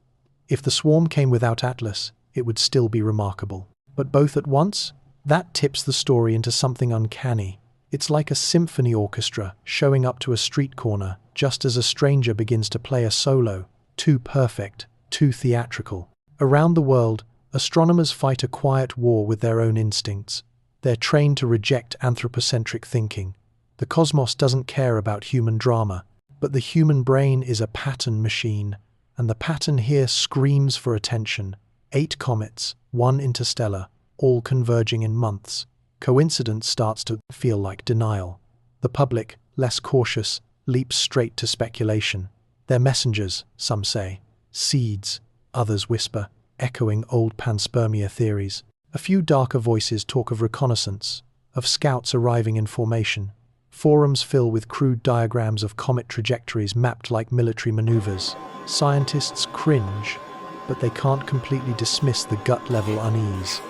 If the swarm came without Atlas, it would still be remarkable. But both at once? That tips the story into something uncanny. It's like a symphony orchestra showing up to a street corner just as a stranger begins to play a solo. Too perfect, too theatrical. Around the world, astronomers fight a quiet war with their own instincts. They're trained to reject anthropocentric thinking. The cosmos doesn't care about human drama, but the human brain is a pattern machine, and the pattern here screams for attention. 8 comets, 1 interstellar, all converging in months. Coincidence starts to feel like denial. The public, less cautious, leaps straight to speculation. They're messengers, some say. Seeds, others whisper, echoing old panspermia theories. A few darker voices talk of reconnaissance, of scouts arriving in formation. Forums fill with crude diagrams of comet trajectories mapped like military maneuvers. Scientists cringe, but they can't completely dismiss the gut-level unease.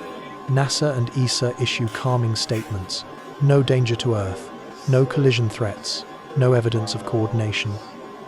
NASA and ESA issue calming statements. No danger to Earth, no collision threats, no evidence of coordination.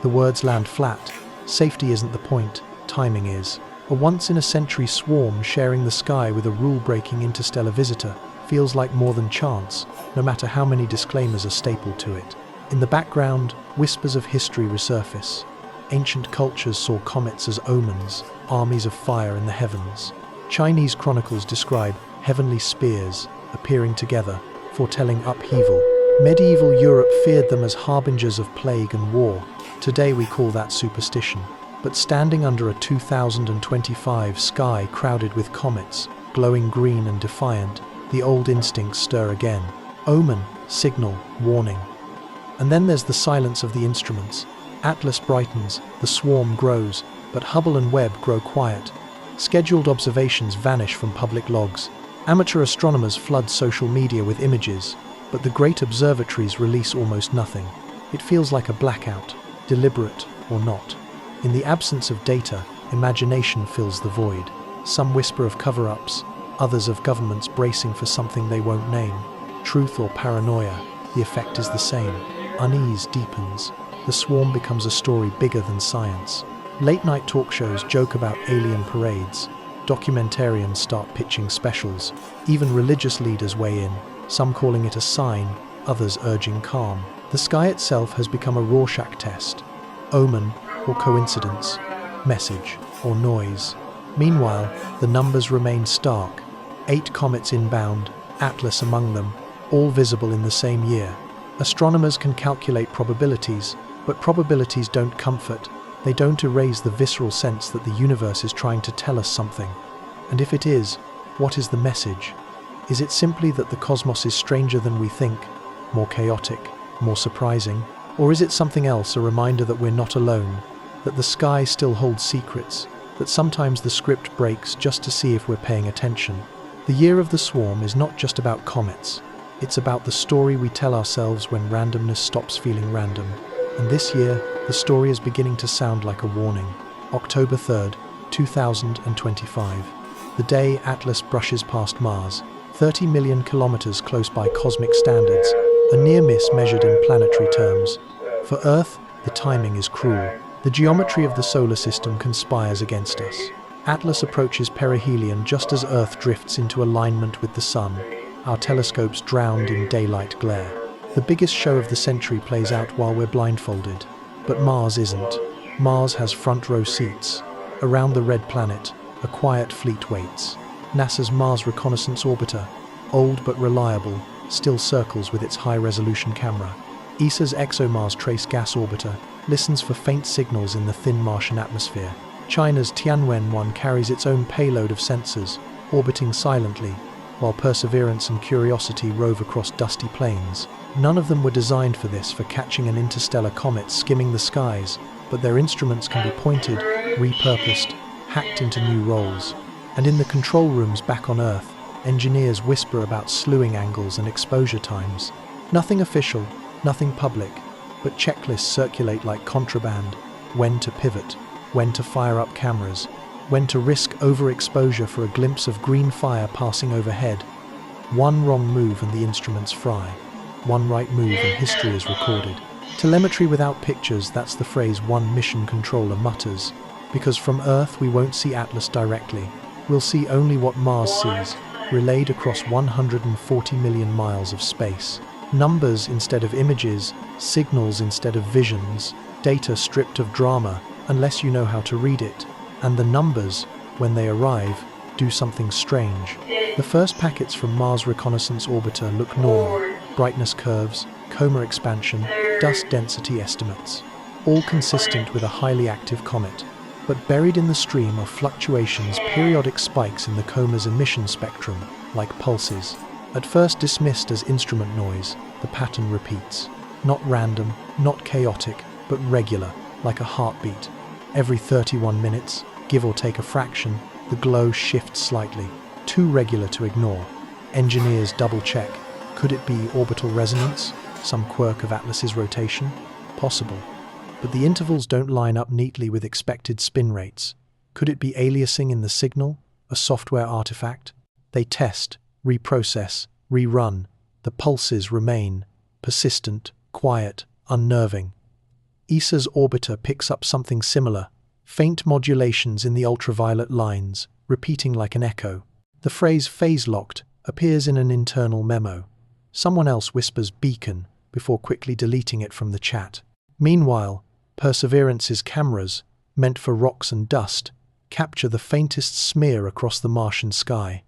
The words land flat. Safety isn't the point, timing is. A once-in-a-century swarm sharing the sky with a rule-breaking interstellar visitor feels like more than chance, no matter how many disclaimers are stapled to it. In the background, whispers of history resurface. Ancient cultures saw comets as omens, armies of fire in the heavens. Chinese chronicles describe heavenly spears appearing together, foretelling upheaval. Medieval Europe feared them as harbingers of plague and war. Today we call that superstition. But standing under a 2025 sky crowded with comets, glowing green and defiant, the old instincts stir again. Omen, signal, warning. And then there's the silence of the instruments. Atlas brightens, the swarm grows, but Hubble and Webb grow quiet. Scheduled observations vanish from public logs. Amateur astronomers flood social media with images, but the great observatories release almost nothing. It feels like a blackout, deliberate or not. In the absence of data, imagination fills the void. Some whisper of cover-ups, others of governments bracing for something they won't name. Truth or paranoia, the effect is the same. Unease deepens. The swarm becomes a story bigger than science. Late-night talk shows joke about alien parades. Documentarians start pitching specials. Even religious leaders weigh in, some calling it a sign, others urging calm. The sky itself has become a Rorschach test. Omen or coincidence, message or noise. Meanwhile, the numbers remain stark. 8 comets inbound, Atlas among them, all visible in the same year. Astronomers can calculate probabilities, but probabilities don't comfort. They don't erase the visceral sense that the universe is trying to tell us something. And if it is, what is the message? Is it simply that the cosmos is stranger than we think, more chaotic, more surprising? Or is it something else, a reminder that we're not alone, that the sky still holds secrets, that sometimes the script breaks just to see if we're paying attention? The year of the swarm is not just about comets. It's about the story we tell ourselves when randomness stops feeling random. And this year, the story is beginning to sound like a warning. October 3rd, 2025. The day Atlas brushes past Mars, 30 million kilometers close by cosmic standards, a near miss measured in planetary terms. For Earth, the timing is cruel. The geometry of the solar system conspires against us. Atlas approaches perihelion just as Earth drifts into alignment with the Sun, our telescopes drowned in daylight glare. The biggest show of the century plays out while we're blindfolded. But Mars isn't. Mars has front row seats. Around the red planet, a quiet fleet waits. NASA's Mars Reconnaissance Orbiter, old but reliable, still circles with its high-resolution camera. ESA's ExoMars Trace Gas Orbiter listens for faint signals in the thin Martian atmosphere. China's Tianwen-1 carries its own payload of sensors, orbiting silently, while Perseverance and Curiosity rove across dusty plains. None of them were designed for this, for catching an interstellar comet skimming the skies, but their instruments can be pointed, repurposed, hacked into new roles. And in the control rooms back on Earth, engineers whisper about slewing angles and exposure times. Nothing official, nothing public, but checklists circulate like contraband. When to pivot, when to fire up cameras, when to risk overexposure for a glimpse of green fire passing overhead. One wrong move and the instruments fry. One right move and history is recorded. Telemetry without pictures, that's the phrase one mission controller mutters. Because from Earth we won't see Atlas directly. We'll see only what Mars sees, relayed across 140 million miles of space. Numbers instead of images, signals instead of visions, data stripped of drama, unless you know how to read it. And the numbers, when they arrive, do something strange. The first packets from Mars Reconnaissance Orbiter look normal. Brightness curves, coma expansion, dust density estimates. All consistent with a highly active comet. But buried in the stream are fluctuations, periodic spikes in the coma's emission spectrum, like pulses. At first dismissed as instrument noise, the pattern repeats. Not random, not chaotic, but regular, like a heartbeat. Every 31 minutes, give or take a fraction, the glow shifts slightly, too regular to ignore. Engineers double-check. Could it be orbital resonance? Some quirk of Atlas's rotation? Possible. But the intervals don't line up neatly with expected spin rates. Could it be aliasing in the signal? A software artifact? They test, reprocess, rerun. The pulses remain, persistent, quiet, unnerving. ESA's orbiter picks up something similar, faint modulations in the ultraviolet lines, repeating like an echo. The phrase phase-locked appears in an internal memo. Someone else whispers beacon before quickly deleting it from the chat. Meanwhile, Perseverance's cameras, meant for rocks and dust, capture the faintest smear across the Martian sky.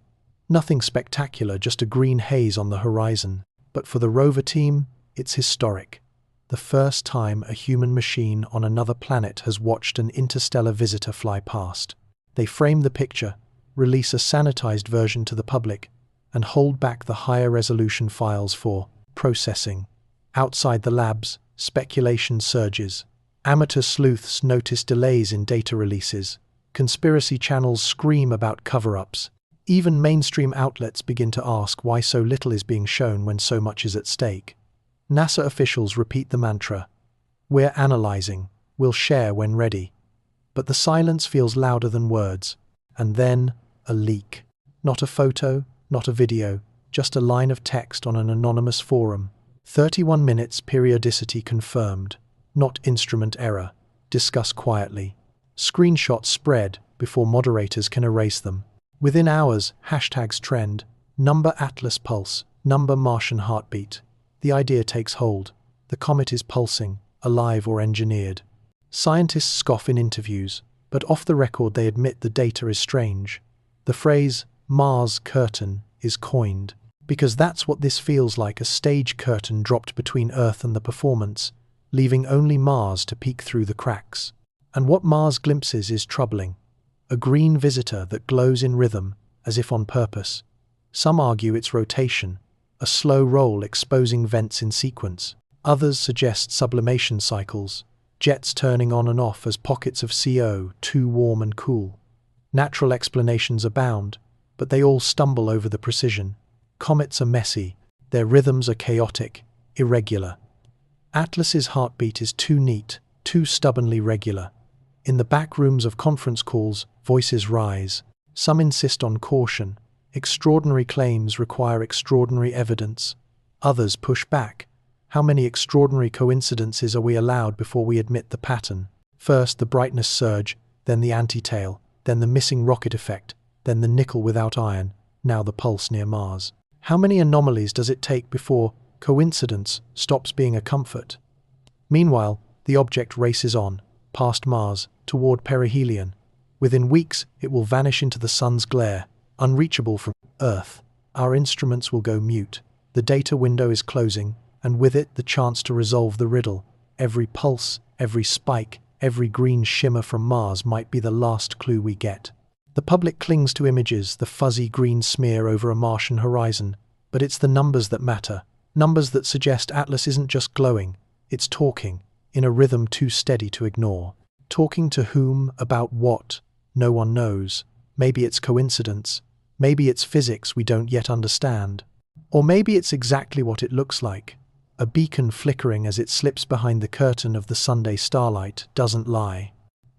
Nothing spectacular, just a green haze on the horizon. But for the rover team, it's historic. The first time a human machine on another planet has watched an interstellar visitor fly past. They frame the picture, release a sanitized version to the public, and hold back the higher resolution files for processing. Outside the labs, speculation surges. Amateur sleuths notice delays in data releases. Conspiracy channels scream about cover-ups. Even mainstream outlets begin to ask why so little is being shown when so much is at stake. NASA officials repeat the mantra, "We're analyzing, we'll share when ready." But the silence feels louder than words. And then, a leak. Not a photo, not a video, just a line of text on an anonymous forum. 31 minutes periodicity confirmed. Not instrument error. Discuss quietly. Screenshots spread before moderators can erase them. Within hours, hashtags trend. Number Atlas pulse. Number Martian heartbeat. The idea takes hold. The comet is pulsing, alive or engineered. Scientists scoff in interviews, but off the record they admit the data is strange. The phrase, Mars curtain, is coined, because that's what this feels like, a stage curtain dropped between Earth and the performance, leaving only Mars to peek through the cracks. And what Mars glimpses is troubling. A green visitor that glows in rhythm, as if on purpose. Some argue it's rotation, a slow roll exposing vents in sequence. Others suggest sublimation cycles, jets turning on and off as pockets of CO, too warm and cool. Natural explanations abound, but they all stumble over the precision. Comets are messy, their rhythms are chaotic, irregular. Atlas's heartbeat is too neat, too stubbornly regular. In the back rooms of conference calls, voices rise. Some insist on caution. Extraordinary claims require extraordinary evidence. Others push back. How many extraordinary coincidences are we allowed before we admit the pattern? First the brightness surge, then the anti-tail, then the missing rocket effect, then the nickel without iron, now the pulse near Mars. How many anomalies does it take before coincidence stops being a comfort? Meanwhile, the object races on, past Mars, toward perihelion. Within weeks, it will vanish into the sun's glare, unreachable from Earth. Our instruments will go mute. The data window is closing, and with it the chance to resolve the riddle. Every pulse, every spike, every green shimmer from Mars might be the last clue we get. The public clings to images, the fuzzy green smear over a Martian horizon, but it's the numbers that matter. Numbers that suggest Atlas isn't just glowing, it's talking, in a rhythm too steady to ignore. Talking to whom, about what, no one knows. Maybe it's coincidence. Maybe it's physics we don't yet understand. Or maybe it's exactly what it looks like. A beacon flickering as it slips behind the curtain of the Sunday starlight doesn't lie.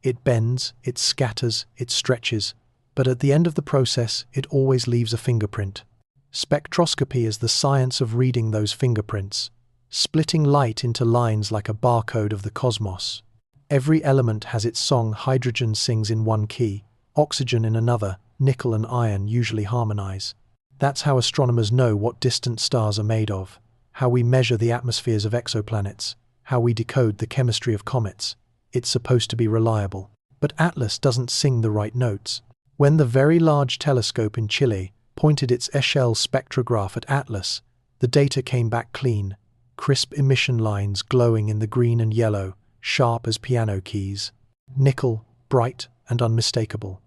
It bends, it scatters, it stretches, but at the end of the process, it always leaves a fingerprint. Spectroscopy is the science of reading those fingerprints, splitting light into lines like a barcode of the cosmos. Every element has its song. Hydrogen sings in one key, oxygen in another, nickel and iron usually harmonize. That's how astronomers know what distant stars are made of, how we measure the atmospheres of exoplanets, how we decode the chemistry of comets. It's supposed to be reliable. But Atlas doesn't sing the right notes. When the Very Large Telescope in Chile pointed its Echelle spectrograph at Atlas, the data came back clean, crisp emission lines glowing in the green and yellow, sharp as piano keys. Nickel, bright and unmistakable.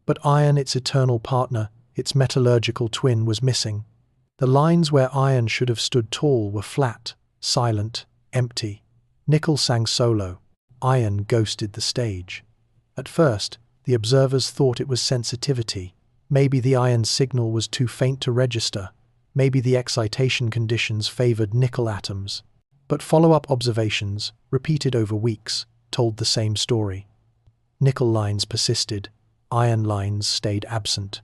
But iron, its eternal partner, its metallurgical twin, was missing. The lines where iron should have stood tall were flat, silent, empty. Nickel sang solo. Iron ghosted the stage. At first, the observers thought it was sensitivity. Maybe the iron signal was too faint to register. Maybe the excitation conditions favored nickel atoms. But follow-up observations, repeated over weeks, told the same story. Nickel lines persisted. Iron lines stayed absent.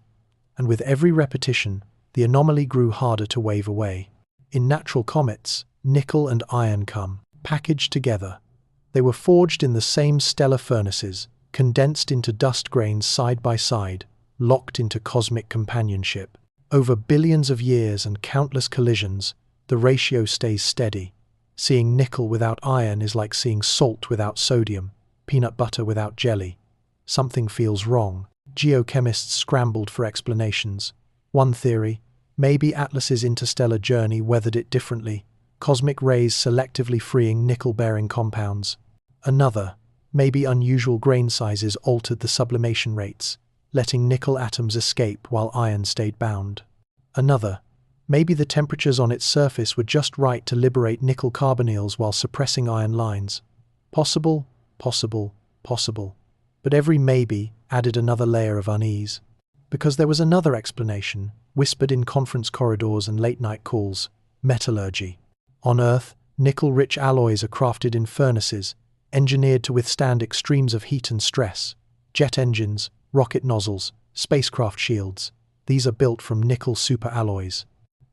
And with every repetition, the anomaly grew harder to wave away. In natural comets, nickel and iron come packaged together. They were forged in the same stellar furnaces, condensed into dust grains side by side, locked into cosmic companionship. Over billions of years and countless collisions, the ratio stays steady. Seeing nickel without iron is like seeing salt without sodium, peanut butter without jelly. Something feels wrong. Geochemists scrambled for explanations. One theory: maybe Atlas's interstellar journey weathered it differently, cosmic rays selectively freeing nickel-bearing compounds. Another: maybe unusual grain sizes altered the sublimation rates, letting nickel atoms escape while iron stayed bound. Another: maybe the temperatures on its surface were just right to liberate nickel carbonyls while suppressing iron lines. Possible, possible, possible. But every maybe added another layer of unease. Because there was another explanation, whispered in conference corridors and late-night calls: metallurgy. On Earth, nickel-rich alloys are crafted in furnaces, engineered to withstand extremes of heat and stress. Jet engines, rocket nozzles, spacecraft shields, these are built from nickel superalloys.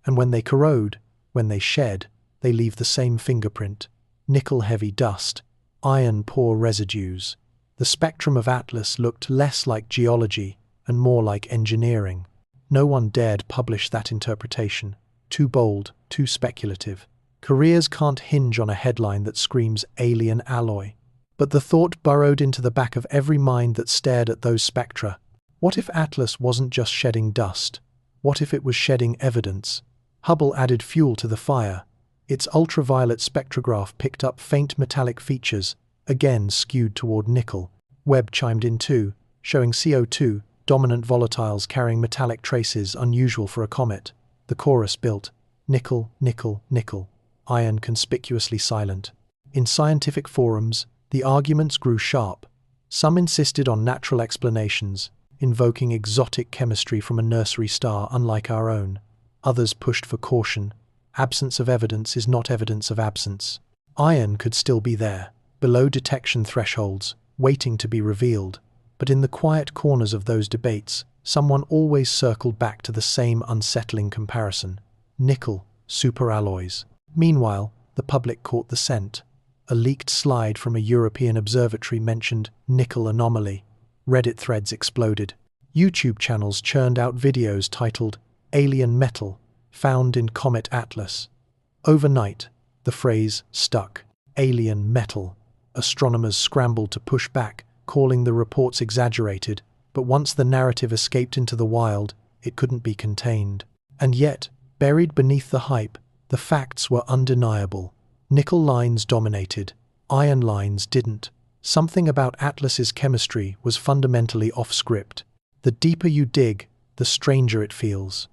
And when they corrode, when they shed, they leave the same fingerprint: nickel-heavy dust, iron-poor residues. The spectrum of Atlas looked less like geology and more like engineering. No one dared publish that interpretation. Too bold, too speculative. Careers can't hinge on a headline that screams alien alloy. But the thought burrowed into the back of every mind that stared at those spectra. What if Atlas wasn't just shedding dust? What if it was shedding evidence? Hubble added fuel to the fire. Its ultraviolet spectrograph picked up faint metallic features, again skewed toward nickel. Webb chimed in too, showing CO2, dominant volatiles carrying metallic traces unusual for a comet. The chorus built: nickel, nickel, nickel. Iron conspicuously silent. In scientific forums, the arguments grew sharp. Some insisted on natural explanations, invoking exotic chemistry from a nursery star unlike our own. Others pushed for caution. Absence of evidence is not evidence of absence. Iron could still be there, below detection thresholds, waiting to be revealed. But in the quiet corners of those debates, someone always circled back to the same unsettling comparison: nickel, superalloys. Meanwhile, the public caught the scent. A leaked slide from a European observatory mentioned nickel anomaly. Reddit threads exploded. YouTube channels churned out videos titled "Alien Metal, Found in Comet Atlas." Overnight, the phrase stuck: alien metal. Astronomers scrambled to push back, calling the reports exaggerated, but once the narrative escaped into the wild, it couldn't be contained. And yet, buried beneath the hype, the facts were undeniable. Nickel lines dominated, iron lines didn't. Something about Atlas's chemistry was fundamentally off-script. The deeper you dig, the stranger it feels.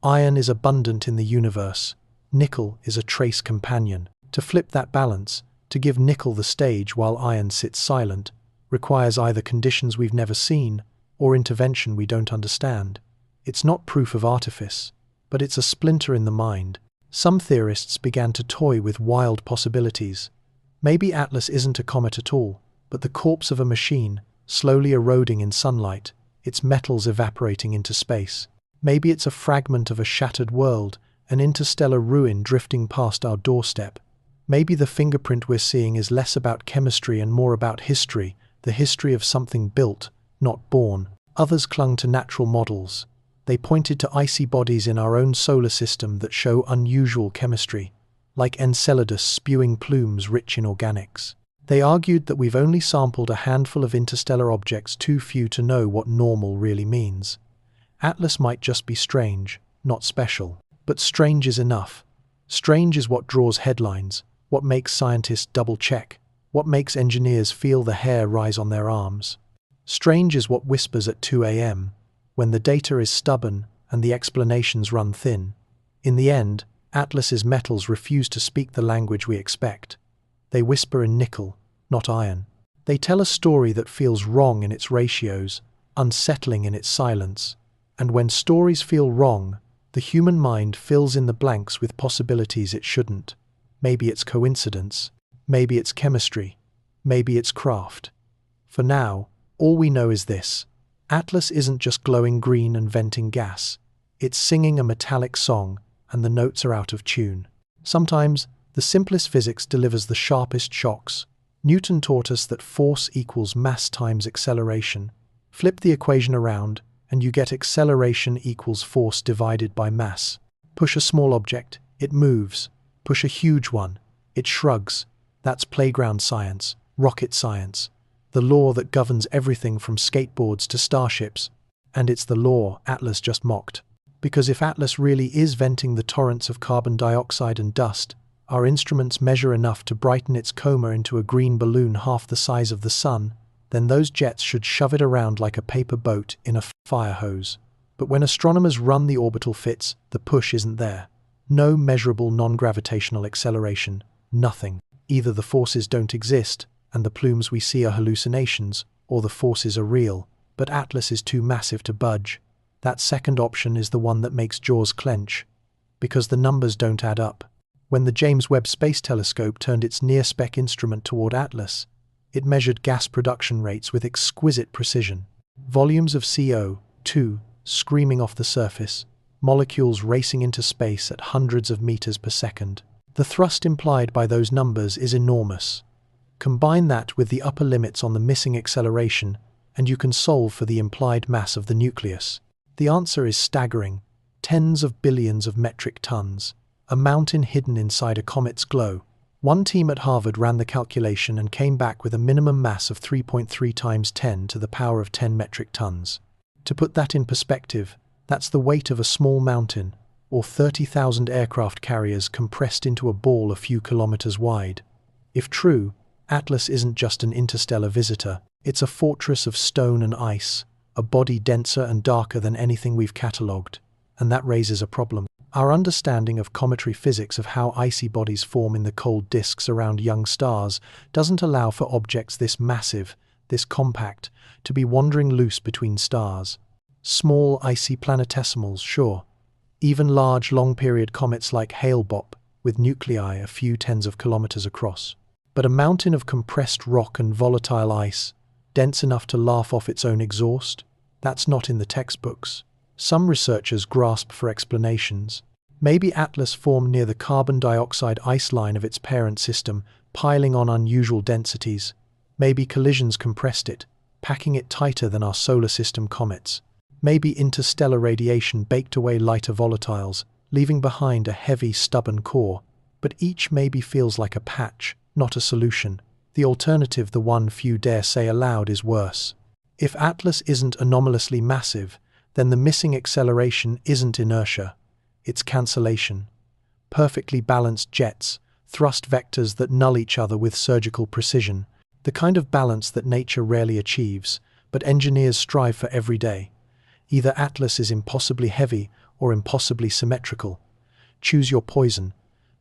Iron is abundant in the universe. Nickel is a trace companion. To flip that balance, to give nickel the stage while iron sits silent, requires either conditions we've never seen or intervention we don't understand. It's not proof of artifice, but it's a splinter in the mind. Some theorists began to toy with wild possibilities. Maybe Atlas isn't a comet at all, but the corpse of a machine, slowly eroding in sunlight, its metals evaporating into space. Maybe it's a fragment of a shattered world, an interstellar ruin drifting past our doorstep. Maybe the fingerprint we're seeing is less about chemistry and more about history, the history of something built, not born. Others clung to natural models. They pointed to icy bodies in our own solar system that show unusual chemistry, like Enceladus spewing plumes rich in organics. They argued that we've only sampled a handful of interstellar objects, too few to know what normal really means. Atlas might just be strange, not special. But strange is enough. Strange is what draws headlines, what makes scientists double-check, what makes engineers feel the hair rise on their arms. Strange is what whispers at 2 a.m., when the data is stubborn and the explanations run thin. In the end, Atlas's metals refuse to speak the language we expect. They whisper in nickel, not iron. They tell a story that feels wrong in its ratios, unsettling in its silence. And when stories feel wrong, the human mind fills in the blanks with possibilities it shouldn't. Maybe it's coincidence, maybe it's chemistry, maybe it's craft. For now, all we know is this: Atlas isn't just glowing green and venting gas. It's singing a metallic song, and the notes are out of tune. Sometimes, the simplest physics delivers the sharpest shocks. Newton taught us that force equals mass times acceleration. Flip the equation around, and you get acceleration equals force divided by mass. Push a small object, it moves. Push a huge one, it shrugs. That's playground science, rocket science. The law that governs everything from skateboards to starships. And it's the law Atlas just mocked. Because if Atlas really is venting the torrents of carbon dioxide and dust, our instruments measure enough to brighten its coma into a green balloon half the size of the sun, then those jets should shove it around like a paper boat in a fire hose. But when astronomers run the orbital fits, the push isn't there. No measurable non-gravitational acceleration, nothing. Either the forces don't exist, and the plumes we see are hallucinations, or the forces are real, but Atlas is too massive to budge. That second option is the one that makes jaws clench, because the numbers don't add up. When the James Webb Space Telescope turned its near-spec instrument toward Atlas, it measured gas production rates with exquisite precision. Volumes of CO2 screaming off the surface, molecules racing into space at hundreds of meters per second. The thrust implied by those numbers is enormous. Combine that with the upper limits on the missing acceleration, and you can solve for the implied mass of the nucleus. The answer is staggering: tens of billions of metric tons, a mountain hidden inside a comet's glow. One team at Harvard ran the calculation and came back with a minimum mass of 3.3 times 10 to the power of 10 metric tons. To put that in perspective, that's the weight of a small mountain, or 30,000 aircraft carriers compressed into a ball a few kilometers wide. If true, Atlas isn't just an interstellar visitor, it's a fortress of stone and ice, a body denser and darker than anything we've catalogued. And that raises a problem. Our understanding of cometary physics of how icy bodies form in the cold disks around young stars doesn't allow for objects this massive, this compact, to be wandering loose between stars. Small, icy planetesimals, sure. Even large, long-period comets like Hale-Bopp, with nuclei a few tens of kilometers across. But a mountain of compressed rock and volatile ice, dense enough to laugh off its own exhaust? That's not in the textbooks. Some researchers grasp for explanations. Maybe Atlas formed near the carbon dioxide ice line of its parent system, piling on unusual densities. Maybe collisions compressed it, packing it tighter than our solar system comets. Maybe interstellar radiation baked away lighter volatiles, leaving behind a heavy, stubborn core. But each maybe feels like a patch, not a solution. The alternative, the one few dare say aloud, is worse. If Atlas isn't anomalously massive, then the missing acceleration isn't inertia, it's cancellation. Perfectly balanced jets, thrust vectors that null each other with surgical precision, the kind of balance that nature rarely achieves, but engineers strive for every day. Either Atlas is impossibly heavy or impossibly symmetrical. Choose your poison.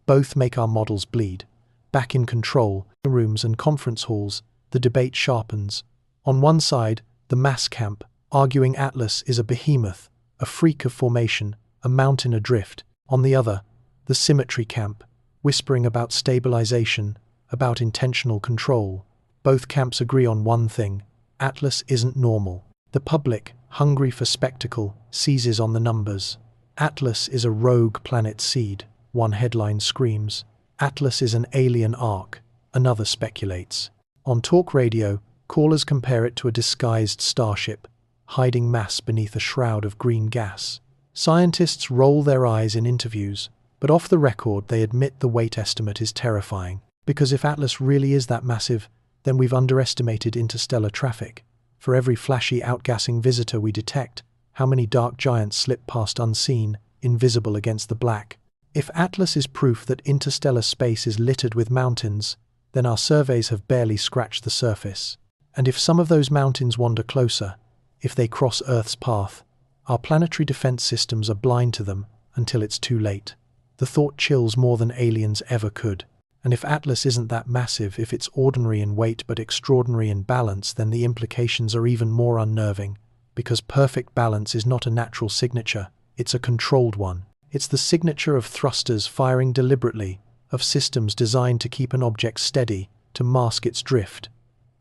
Both make our models bleed. Back in control, rooms and conference halls, the debate sharpens. On one side, the mass camp, arguing Atlas is a behemoth, a freak of formation, a mountain adrift. On the other, the symmetry camp, whispering about stabilization, about intentional control. Both camps agree on one thing: Atlas isn't normal. The public, hungry for spectacle, seizes on the numbers. Atlas is a rogue planet seed, one headline screams. Atlas is an alien ark, another speculates. On talk radio, callers compare it to a disguised starship, hiding mass beneath a shroud of green gas. Scientists roll their eyes in interviews, but off the record they admit the weight estimate is terrifying. Because if Atlas really is that massive, then we've underestimated interstellar traffic. For every flashy outgassing visitor we detect, how many dark giants slip past unseen, invisible against the black? If Atlas is proof that interstellar space is littered with mountains, then our surveys have barely scratched the surface. And if some of those mountains wander closer, if they cross Earth's path, our planetary defense systems are blind to them until it's too late. The thought chills more than aliens ever could. And if Atlas isn't that massive, if it's ordinary in weight but extraordinary in balance, then the implications are even more unnerving. Because perfect balance is not a natural signature, it's a controlled one. It's the signature of thrusters firing deliberately, of systems designed to keep an object steady, to mask its drift.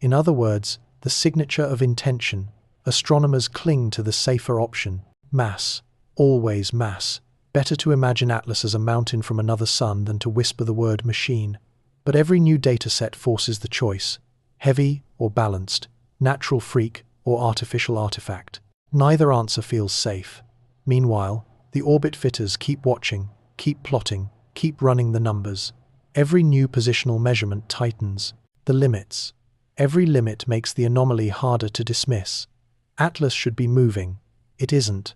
In other words, the signature of intention. Astronomers cling to the safer option: mass, always mass. Better to imagine Atlas as a mountain from another sun than to whisper the word machine. But every new dataset forces the choice: heavy or balanced, natural freak or artificial artifact. Neither answer feels safe. Meanwhile, the orbit fitters keep watching, keep plotting, keep running the numbers. Every new positional measurement tightens the limits. Every limit makes the anomaly harder to dismiss. Atlas should be moving. It isn't.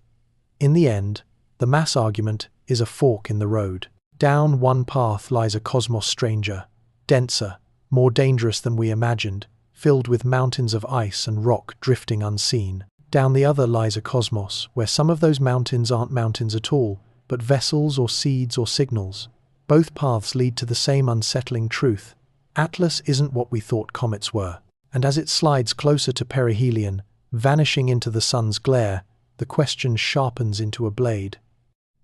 In the end, the mass argument is a fork in the road. Down one path lies a cosmos stranger, denser, more dangerous than we imagined, filled with mountains of ice and rock drifting unseen. Down the other lies a cosmos where some of those mountains aren't mountains at all, but vessels or seeds or signals. Both paths lead to the same unsettling truth. Atlas isn't what we thought comets were. And as it slides closer to perihelion, vanishing into the sun's glare, the question sharpens into a blade.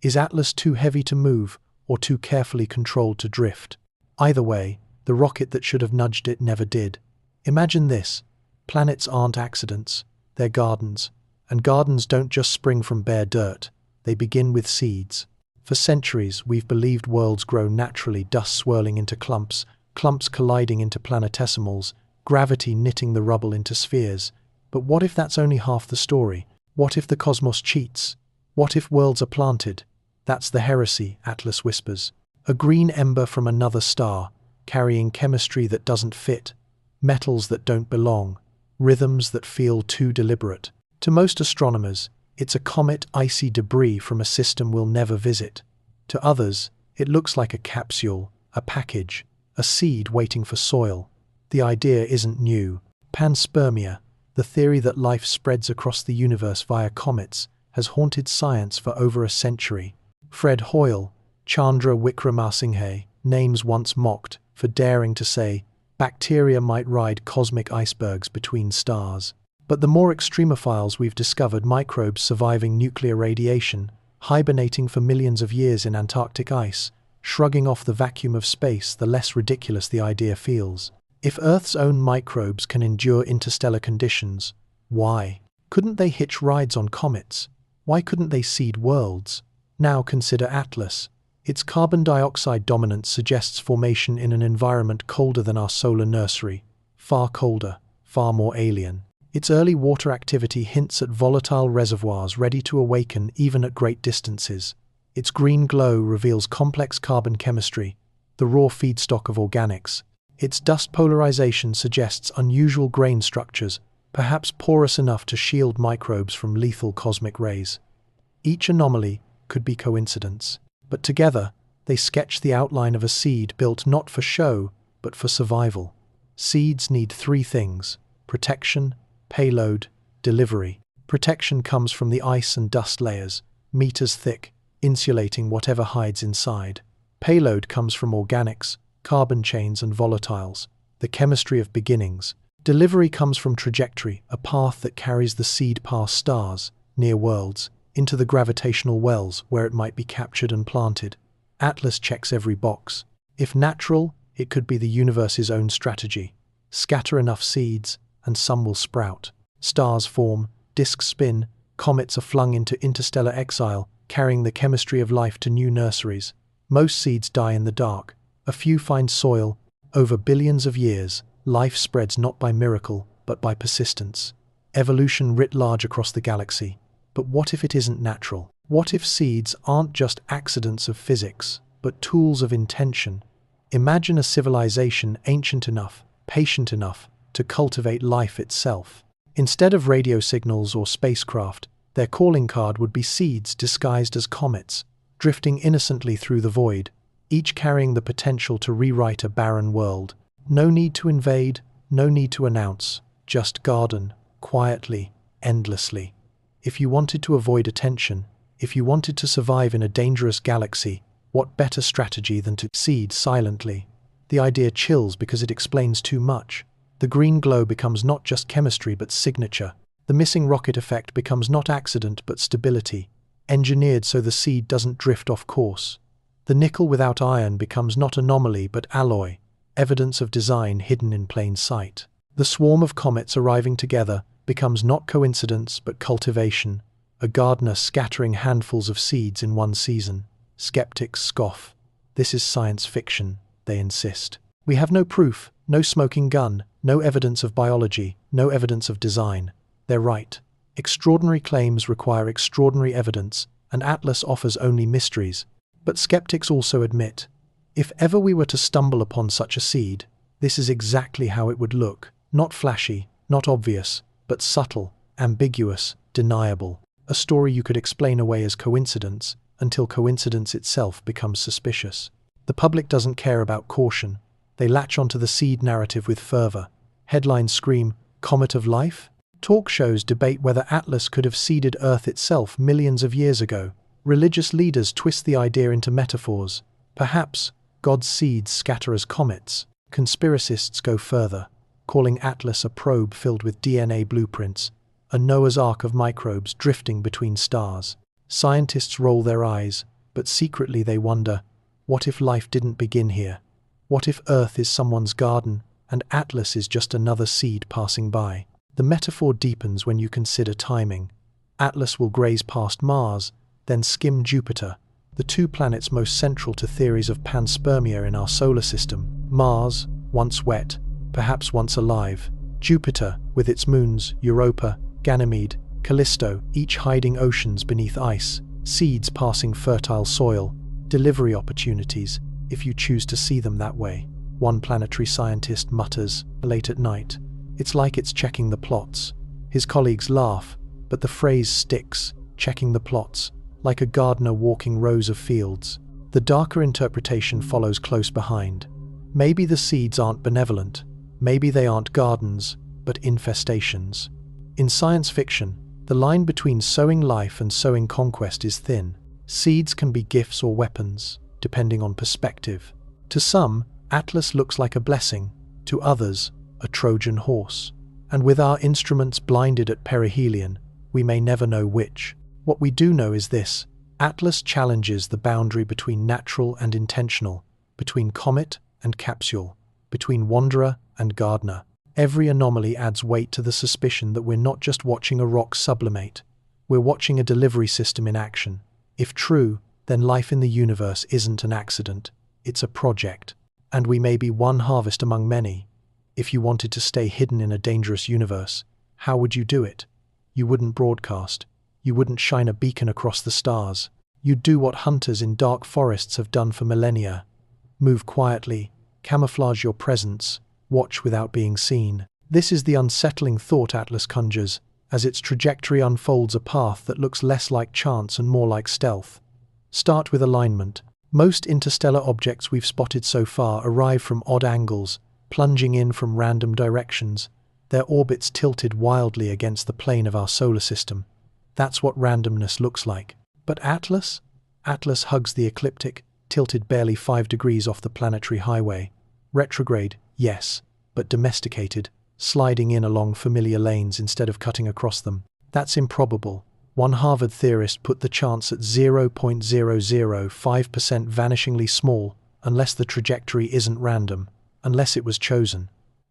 Is Atlas too heavy to move, or too carefully controlled to drift? Either way, the rocket that should have nudged it never did. Imagine this: planets aren't accidents, they're gardens. And gardens don't just spring from bare dirt, they begin with seeds. For centuries, we've believed worlds grow naturally, dust swirling into clumps, clumps colliding into planetesimals, gravity knitting the rubble into spheres. But what if that's only half the story? What if the cosmos cheats? What if worlds are planted? That's the heresy, Atlas whispers. A green ember from another star, carrying chemistry that doesn't fit, metals that don't belong, rhythms that feel too deliberate. To most astronomers, it's a comet, icy debris from a system we'll never visit. To others, it looks like a capsule, a package, a seed waiting for soil. The idea isn't new. Panspermia, the theory that life spreads across the universe via comets, has haunted science for over a century. Fred Hoyle, Chandra Wickramasinghe, names once mocked for daring to say bacteria might ride cosmic icebergs between stars. But the more extremophiles we've discovered, microbes surviving nuclear radiation, hibernating for millions of years in Antarctic ice, shrugging off the vacuum of space, the less ridiculous the idea feels. If Earth's own microbes can endure interstellar conditions, why couldn't they hitch rides on comets? Why couldn't they seed worlds? Now consider Atlas. Its carbon dioxide dominance suggests formation in an environment colder than our solar nursery, far colder, far more alien. Its early water activity hints at volatile reservoirs ready to awaken even at great distances. Its green glow reveals complex carbon chemistry, the raw feedstock of organics. Its dust polarization suggests unusual grain structures, perhaps porous enough to shield microbes from lethal cosmic rays. Each anomaly could be coincidence, but together they sketch the outline of a seed built not for show, but for survival. Seeds need three things: protection, payload, delivery. Protection comes from the ice and dust layers, meters thick, insulating whatever hides inside. Payload comes from organics, carbon chains and volatiles, the chemistry of beginnings. Delivery comes from trajectory, a path that carries the seed past stars, near worlds, into the gravitational wells where it might be captured and planted. Atlas checks every box. If natural, it could be the universe's own strategy. Scatter enough seeds, and some will sprout. Stars form, disks spin, comets are flung into interstellar exile, carrying the chemistry of life to new nurseries. Most seeds die in the dark. A few find soil. Over billions of years, life spreads not by miracle, but by persistence. Evolution writ large across the galaxy. But what if it isn't natural? What if seeds aren't just accidents of physics, but tools of intention? Imagine a civilization ancient enough, patient enough, to cultivate life itself. Instead of radio signals or spacecraft, their calling card would be seeds disguised as comets, drifting innocently through the void, each carrying the potential to rewrite a barren world. No need to invade, no need to announce, just garden, quietly, endlessly. If you wanted to avoid attention, if you wanted to survive in a dangerous galaxy, what better strategy than to seed silently? The idea chills because it explains too much. The green glow becomes not just chemistry but signature. The missing rocket effect becomes not accident but stability, engineered so the seed doesn't drift off course. The nickel without iron becomes not anomaly but alloy, evidence of design hidden in plain sight. The swarm of comets arriving together becomes not coincidence but cultivation, a gardener scattering handfuls of seeds in one season. Skeptics scoff. This is science fiction, they insist. We have no proof, no smoking gun, no evidence of biology, no evidence of design. They're right. Extraordinary claims require extraordinary evidence, and Atlas offers only mysteries. But skeptics also admit, if ever we were to stumble upon such a seed, this is exactly how it would look. Not flashy, not obvious, but subtle, ambiguous, deniable. A story you could explain away as coincidence, until coincidence itself becomes suspicious. The public doesn't care about caution. They latch onto the seed narrative with fervor. Headlines scream, "Comet of life?" Talk shows debate whether Atlas could have seeded Earth itself millions of years ago. Religious leaders twist the idea into metaphors. Perhaps God's seeds scatter as comets. Conspiracists go further, calling Atlas a probe filled with DNA blueprints, a Noah's Ark of microbes drifting between stars. Scientists roll their eyes, but secretly they wonder, what if life didn't begin here? What if Earth is someone's garden, and Atlas is just another seed passing by? The metaphor deepens when you consider timing. Atlas will graze past Mars, then skim Jupiter, the two planets most central to theories of panspermia in our solar system. Mars, once wet, perhaps once alive. Jupiter, with its moons, Europa, Ganymede, Callisto, each hiding oceans beneath ice, seeds passing fertile soil, delivery opportunities, if you choose to see them that way. One planetary scientist mutters, late at night, "It's like it's checking the plots." His colleagues laugh, but the phrase sticks, checking the plots, like a gardener walking rows of fields. The darker interpretation follows close behind. Maybe the seeds aren't benevolent. Maybe they aren't gardens, but infestations. In science fiction, the line between sowing life and sowing conquest is thin. Seeds can be gifts or weapons, depending on perspective. To some, Atlas looks like a blessing. To others, a Trojan horse. And with our instruments blinded at perihelion, we may never know which. What we do know is this: Atlas challenges the boundary between natural and intentional, between comet and capsule, between wanderer and gardener. Every anomaly adds weight to the suspicion that we're not just watching a rock sublimate, we're watching a delivery system in action. If true, then life in the universe isn't an accident, it's a project. And we may be one harvest among many. If you wanted to stay hidden in a dangerous universe, how would you do it? You wouldn't broadcast. You wouldn't shine a beacon across the stars. You'd do what hunters in dark forests have done for millennia. Move quietly, camouflage your presence, watch without being seen. This is the unsettling thought Atlas conjures, as its trajectory unfolds a path that looks less like chance and more like stealth. Start with alignment. Most interstellar objects we've spotted so far arrive from odd angles, plunging in from random directions, their orbits tilted wildly against the plane of our solar system. That's what randomness looks like. But Atlas? Atlas hugs the ecliptic, tilted barely 5 degrees off the planetary highway. Retrograde, yes, but domesticated, sliding in along familiar lanes instead of cutting across them. That's improbable. One Harvard theorist put the chance at 0.005%, vanishingly small, unless the trajectory isn't random, unless it was chosen.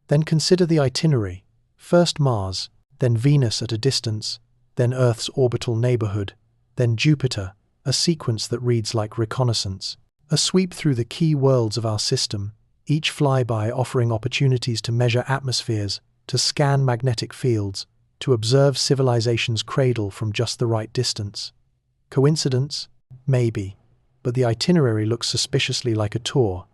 Then consider the itinerary. First Mars, then Venus at a distance, then Earth's orbital neighborhood, then Jupiter, a sequence that reads like reconnaissance. A sweep through the key worlds of our system, each flyby offering opportunities to measure atmospheres, to scan magnetic fields, to observe civilization's cradle from just the right distance. Coincidence? Maybe. But the itinerary looks suspiciously like a tour.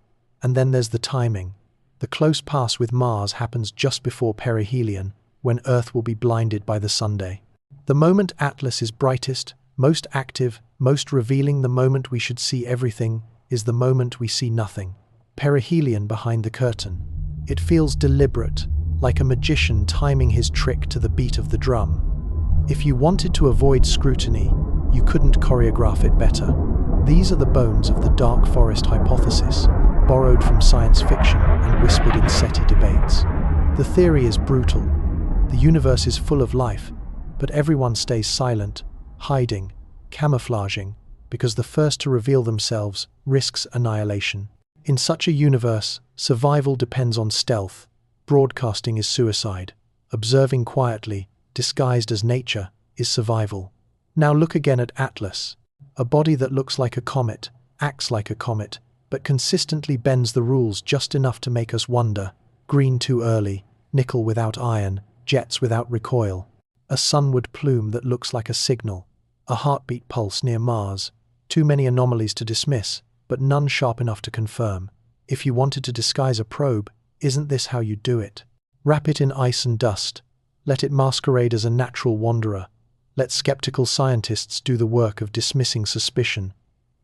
And then there's the timing. The close pass with Mars happens just before perihelion, when Earth will be blinded by the Sunday. The moment Atlas is brightest, most active, most revealing, the moment we should see everything, is the moment we see nothing. Perihelion behind the curtain. It feels deliberate, like a magician timing his trick to the beat of the drum. If you wanted to avoid scrutiny, you couldn't choreograph it better. These are the bones of the dark forest hypothesis, borrowed from science fiction and whispered in SETI debates. The theory is brutal. The universe is full of life, but everyone stays silent, hiding, camouflaging, because the first to reveal themselves risks annihilation. In such a universe, survival depends on stealth. Broadcasting is suicide. Observing quietly, disguised as nature, is survival. Now look again at Atlas, a body that looks like a comet, acts like a comet, but consistently bends the rules just enough to make us wonder. Green too early, nickel without iron, jets without recoil. A sunward plume that looks like a signal, a heartbeat pulse near Mars. Too many anomalies to dismiss, but none sharp enough to confirm. If you wanted to disguise a probe, isn't this how you do it? Wrap it in ice and dust. Let it masquerade as a natural wanderer. Let skeptical scientists do the work of dismissing suspicion.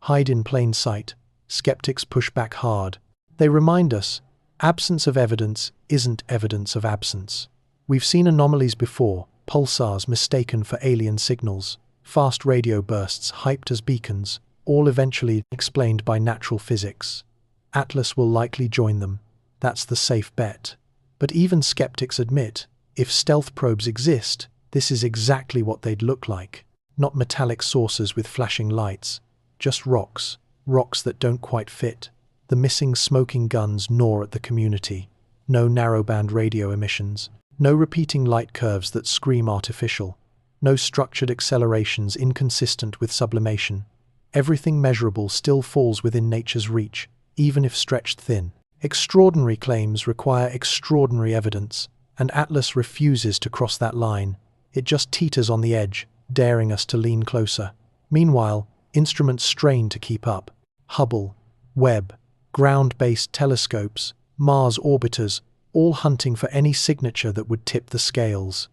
Hide in plain sight. Skeptics push back hard. They remind us, absence of evidence isn't evidence of absence. We've seen anomalies before, pulsars mistaken for alien signals, fast radio bursts hyped as beacons, all eventually explained by natural physics. Atlas will likely join them. That's the safe bet. But even skeptics admit, if stealth probes exist, this is exactly what they'd look like. Not metallic saucers with flashing lights, just rocks that don't quite fit. The missing smoking guns gnaw at the community. No narrowband radio emissions. No repeating light curves that scream artificial. No structured accelerations inconsistent with sublimation. Everything measurable still falls within nature's reach, even if stretched thin. Extraordinary claims require extraordinary evidence, and Atlas refuses to cross that line. It just teeters on the edge, daring us to lean closer. Meanwhile, instruments strain to keep up. Hubble, Webb, ground-based telescopes, Mars orbiters, all hunting for any signature that would tip the scales.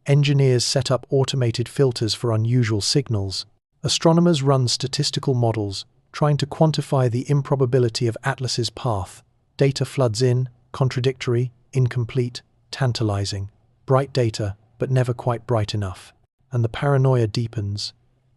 Engineers set up automated filters for unusual signals. Astronomers run statistical models, trying to quantify the improbability of Atlas's path. Data floods in, contradictory, incomplete, tantalizing. Bright data, but never quite bright enough. And the paranoia deepens.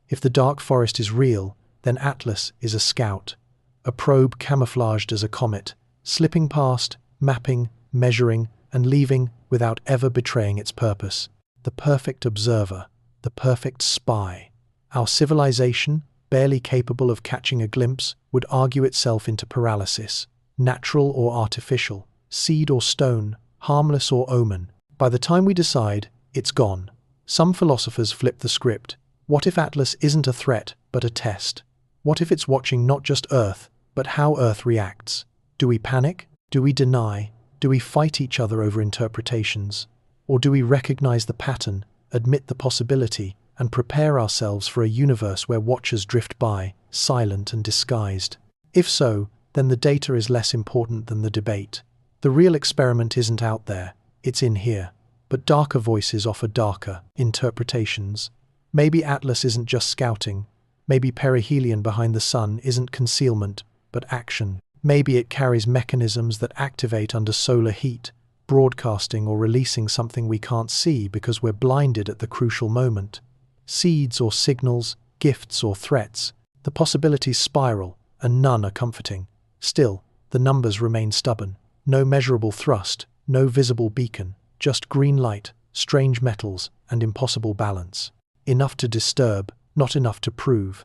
If the dark forest is real, then Atlas is a scout. A probe camouflaged as a comet, slipping past, mapping, measuring, and leaving without ever betraying its purpose. The perfect observer, the perfect spy. Our civilization, barely capable of catching a glimpse, would argue itself into paralysis. Natural or artificial, seed or stone, harmless or omen. By the time we decide, it's gone. Some philosophers flip the script. What if Atlas isn't a threat, but a test? What if it's watching not just Earth, but how Earth reacts? Do we panic? Do we deny? Do we fight each other over interpretations? Or do we recognize the pattern, admit the possibility, and prepare ourselves for a universe where watchers drift by, silent and disguised? If so, then the data is less important than the debate. The real experiment isn't out there, it's in here. But darker voices offer darker interpretations. Maybe Atlas isn't just scouting. Maybe perihelion behind the sun isn't concealment, but action. Maybe it carries mechanisms that activate under solar heat, broadcasting or releasing something we can't see because we're blinded at the crucial moment. Seeds or signals, gifts or threats. The possibilities spiral, and none are comforting. Still, the numbers remain stubborn. No measurable thrust, no visible beacon, just green light, strange metals, and impossible balance. Enough to disturb, not enough to prove.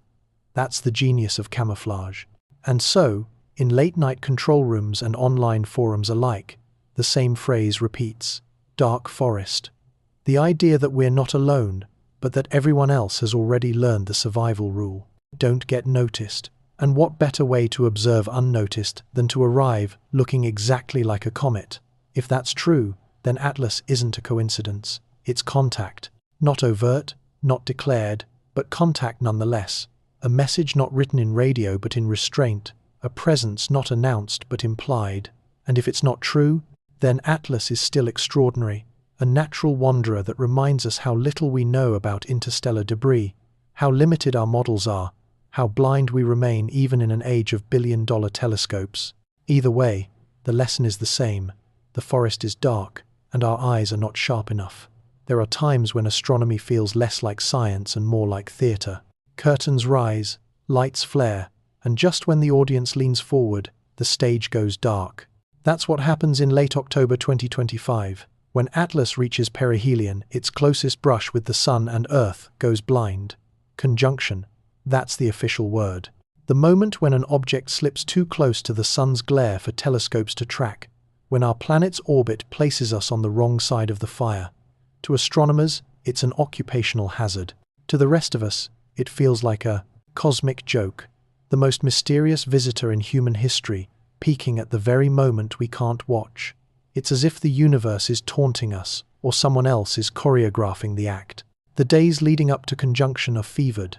That's the genius of camouflage. And so, in late-night control rooms and online forums alike, the same phrase repeats: dark forest. The idea that we're not alone, but that everyone else has already learned the survival rule. Don't get noticed. And what better way to observe unnoticed than to arrive looking exactly like a comet? If that's true, then Atlas isn't a coincidence. It's contact. Not overt, not declared, but contact nonetheless. A message not written in radio but in restraint. A presence not announced but implied. And if it's not true, then Atlas is still extraordinary. A natural wanderer that reminds us how little we know about interstellar debris, how limited our models are, how blind we remain even in an age of billion-dollar telescopes. Either way, the lesson is the same. The forest is dark, and our eyes are not sharp enough. There are times when astronomy feels less like science and more like theater. Curtains rise, lights flare, and just when the audience leans forward, the stage goes dark. That's what happens in late October 2025. When Atlas reaches perihelion, its closest brush with the Sun and Earth goes blind. Conjunction. That's the official word. The moment when an object slips too close to the Sun's glare for telescopes to track. When our planet's orbit places us on the wrong side of the fire. To astronomers, it's an occupational hazard. To the rest of us, it feels like a cosmic joke, the most mysterious visitor in human history, peeking at the very moment we can't watch. It's as if the universe is taunting us, or someone else is choreographing the act. The days leading up to conjunction are fevered.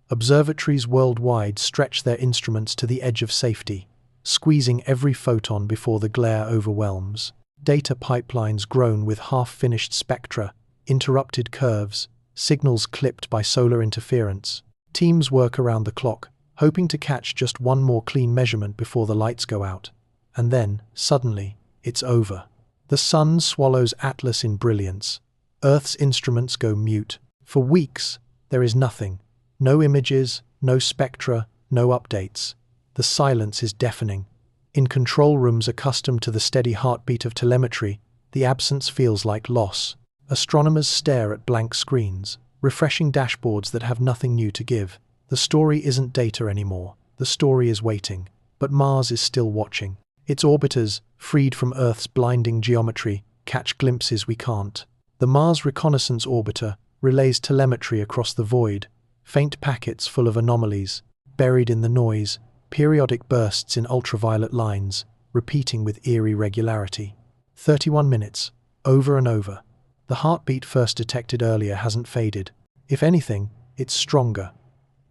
Observatories worldwide stretch their instruments to the edge of safety, squeezing every photon before the glare overwhelms. Data pipelines groan with half-finished spectra, interrupted curves, signals clipped by solar interference. Teams work around the clock, hoping to catch just one more clean measurement before the lights go out. And then, suddenly, it's over. The sun swallows Atlas in brilliance. Earth's instruments go mute. For weeks, there is nothing. No images, no spectra, no updates. The silence is deafening. In control rooms accustomed to the steady heartbeat of telemetry, the absence feels like loss. Astronomers stare at blank screens, refreshing dashboards that have nothing new to give. The story isn't data anymore. The story is waiting. But Mars is still watching. Its orbiters, freed from Earth's blinding geometry, catch glimpses we can't. The Mars Reconnaissance Orbiter relays telemetry across the void, faint packets full of anomalies, buried in the noise, periodic bursts in ultraviolet lines, repeating with eerie regularity. 31 minutes, over and over. The heartbeat first detected earlier hasn't faded. If anything, it's stronger.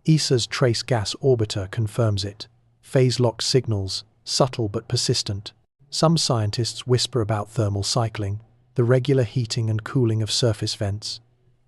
ESA's Trace Gas Orbiter confirms it. Phase-locked signals, subtle but persistent. Some scientists whisper about thermal cycling, the regular heating and cooling of surface vents.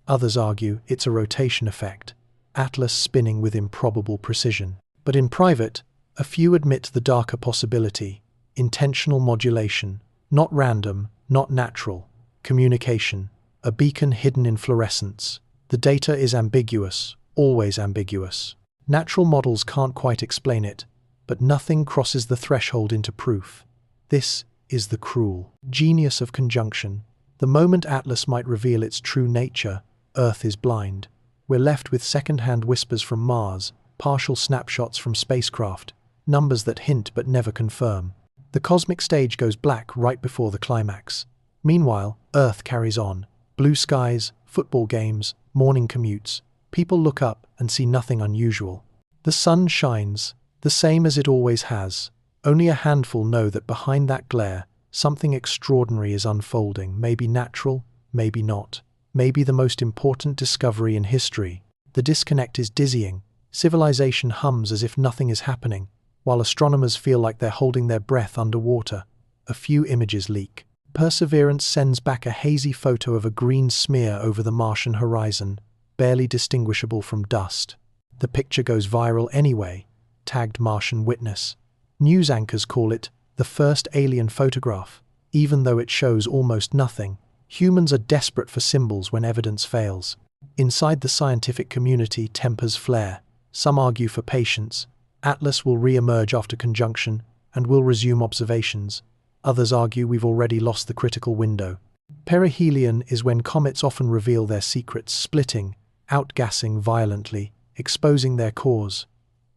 Others argue it's a rotation effect, Atlas spinning with improbable precision. But in private, a few admit the darker possibility: intentional modulation, not random, not natural, communication, a beacon hidden in fluorescence. The data is ambiguous, always ambiguous. Natural models can't quite explain it, but nothing crosses the threshold into proof. This is the cruel genius of conjunction. The moment Atlas might reveal its true nature, Earth is blind. We're left with second-hand whispers from Mars, partial snapshots from spacecraft, numbers that hint but never confirm. The cosmic stage goes black right before the climax. Meanwhile, Earth carries on. Blue skies, football games, morning commutes. People look up and see nothing unusual. The sun shines, the same as it always has. Only a handful know that behind that glare, something extraordinary is unfolding, maybe natural, maybe not. Maybe the most important discovery in history. The disconnect is dizzying. Civilization hums as if nothing is happening, while astronomers feel like they're holding their breath underwater. A few images leak. Perseverance sends back a hazy photo of a green smear over the Martian horizon, barely distinguishable from dust. The picture goes viral anyway, tagged Martian Witness. News anchors call it the first alien photograph, even though it shows almost nothing. Humans are desperate for symbols when evidence fails. Inside the scientific community, tempers flare. Some argue for patience. Atlas will re-emerge after conjunction and will resume observations. Others argue we've already lost the critical window. Perihelion is when comets often reveal their secrets, splitting, outgassing violently, exposing their cores.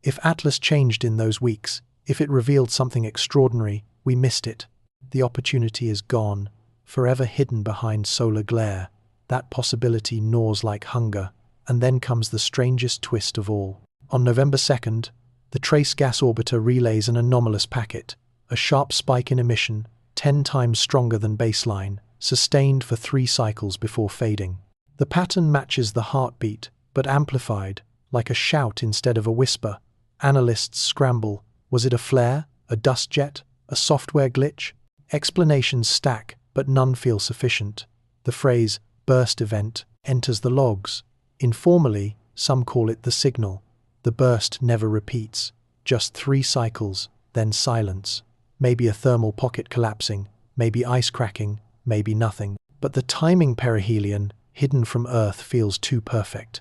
If Atlas changed in those weeks, if it revealed something extraordinary, we missed it. The opportunity is gone, forever hidden behind solar glare. That possibility gnaws like hunger, and then comes the strangest twist of all. On November 2nd, the Trace Gas Orbiter relays an anomalous packet, a sharp spike in emission, 10 times stronger than baseline, sustained for 3 cycles before fading. The pattern matches the heartbeat, but amplified, like a shout instead of a whisper. Analysts scramble. Was it a flare, a dust jet, a software glitch? Explanations stack, but none feel sufficient. The phrase, burst event, enters the logs. Informally, some call it the signal. The burst never repeats. Just 3 cycles, then silence. Maybe a thermal pocket collapsing, maybe ice cracking, maybe nothing. But the timing perihelion, hidden from Earth, feels too perfect.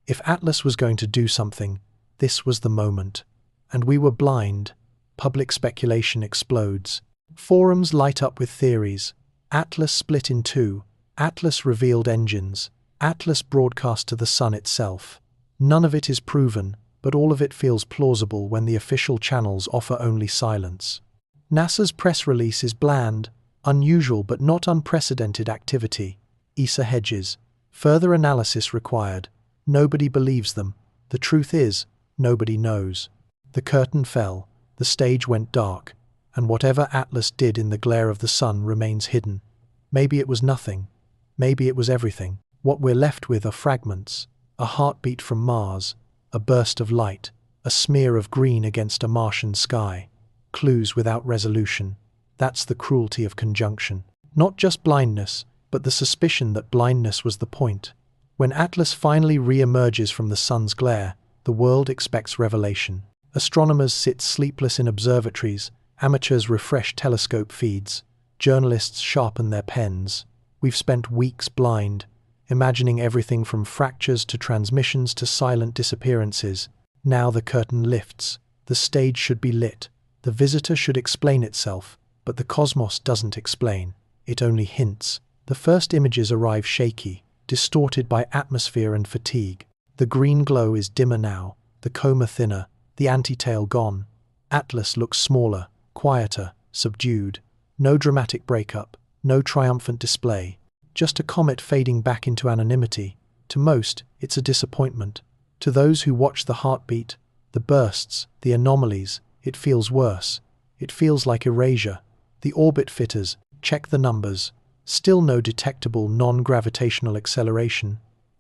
If Atlas was going to do something, this was the moment. And we were blind. Public speculation explodes. Forums light up with theories. Atlas split in 2. Atlas revealed engines. Atlas broadcast to the sun itself. None of it is proven, but all of it feels plausible when the official channels offer only silence. NASA's press release is bland, unusual but not unprecedented activity. ESA hedges. Further analysis required. Nobody believes them. The truth is, nobody knows. The curtain fell, the stage went dark, and whatever Atlas did in the glare of the sun remains hidden. Maybe it was nothing. Maybe it was everything. What we're left with are fragments, a heartbeat from Mars, a burst of light, a smear of green against a Martian sky. Clues without resolution. That's the cruelty of conjunction. Not just blindness, but the suspicion that blindness was the point. When Atlas finally re-emerges from the sun's glare, the world expects revelation. Astronomers sit sleepless in observatories, amateurs refresh telescope feeds, journalists sharpen their pens. We've spent weeks blind, imagining everything from fractures to transmissions to silent disappearances. Now the curtain lifts. The stage should be lit. The visitor should explain itself, but the cosmos doesn't explain. It only hints. The first images arrive shaky, distorted by atmosphere and fatigue. The green glow is dimmer now, the coma thinner, the antitail gone. Atlas looks smaller, quieter, subdued. No dramatic breakup, no triumphant display. Just a comet fading back into anonymity. To most, it's a disappointment. To those who watch the heartbeat, the bursts, the anomalies, it feels worse. It feels like erasure. The orbit fitters check the numbers. Still no detectable non-gravitational acceleration.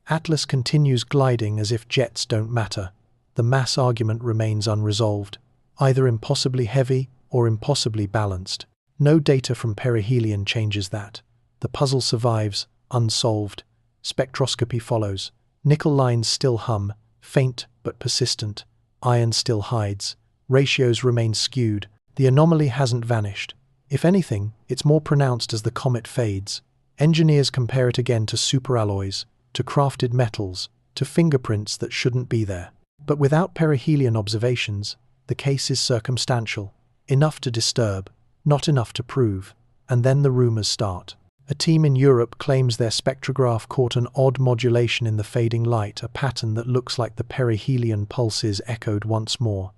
Atlas continues gliding as if jets don't matter. The mass argument remains unresolved, either impossibly heavy or impossibly balanced. No data from perihelion changes that. The puzzle survives, unsolved. Spectroscopy follows. Nickel lines still hum, faint but persistent. Iron still hides. Ratios remain skewed. The anomaly hasn't vanished. If anything, it's more pronounced as the comet fades. Engineers compare it again to superalloys, to crafted metals, to fingerprints that shouldn't be there. But without perihelion observations, the case is circumstantial. Enough to disturb, not enough to prove. And then the rumors start. A team in Europe claims their spectrograph caught an odd modulation in the fading light, a pattern that looks like the perihelion pulses echoed once more.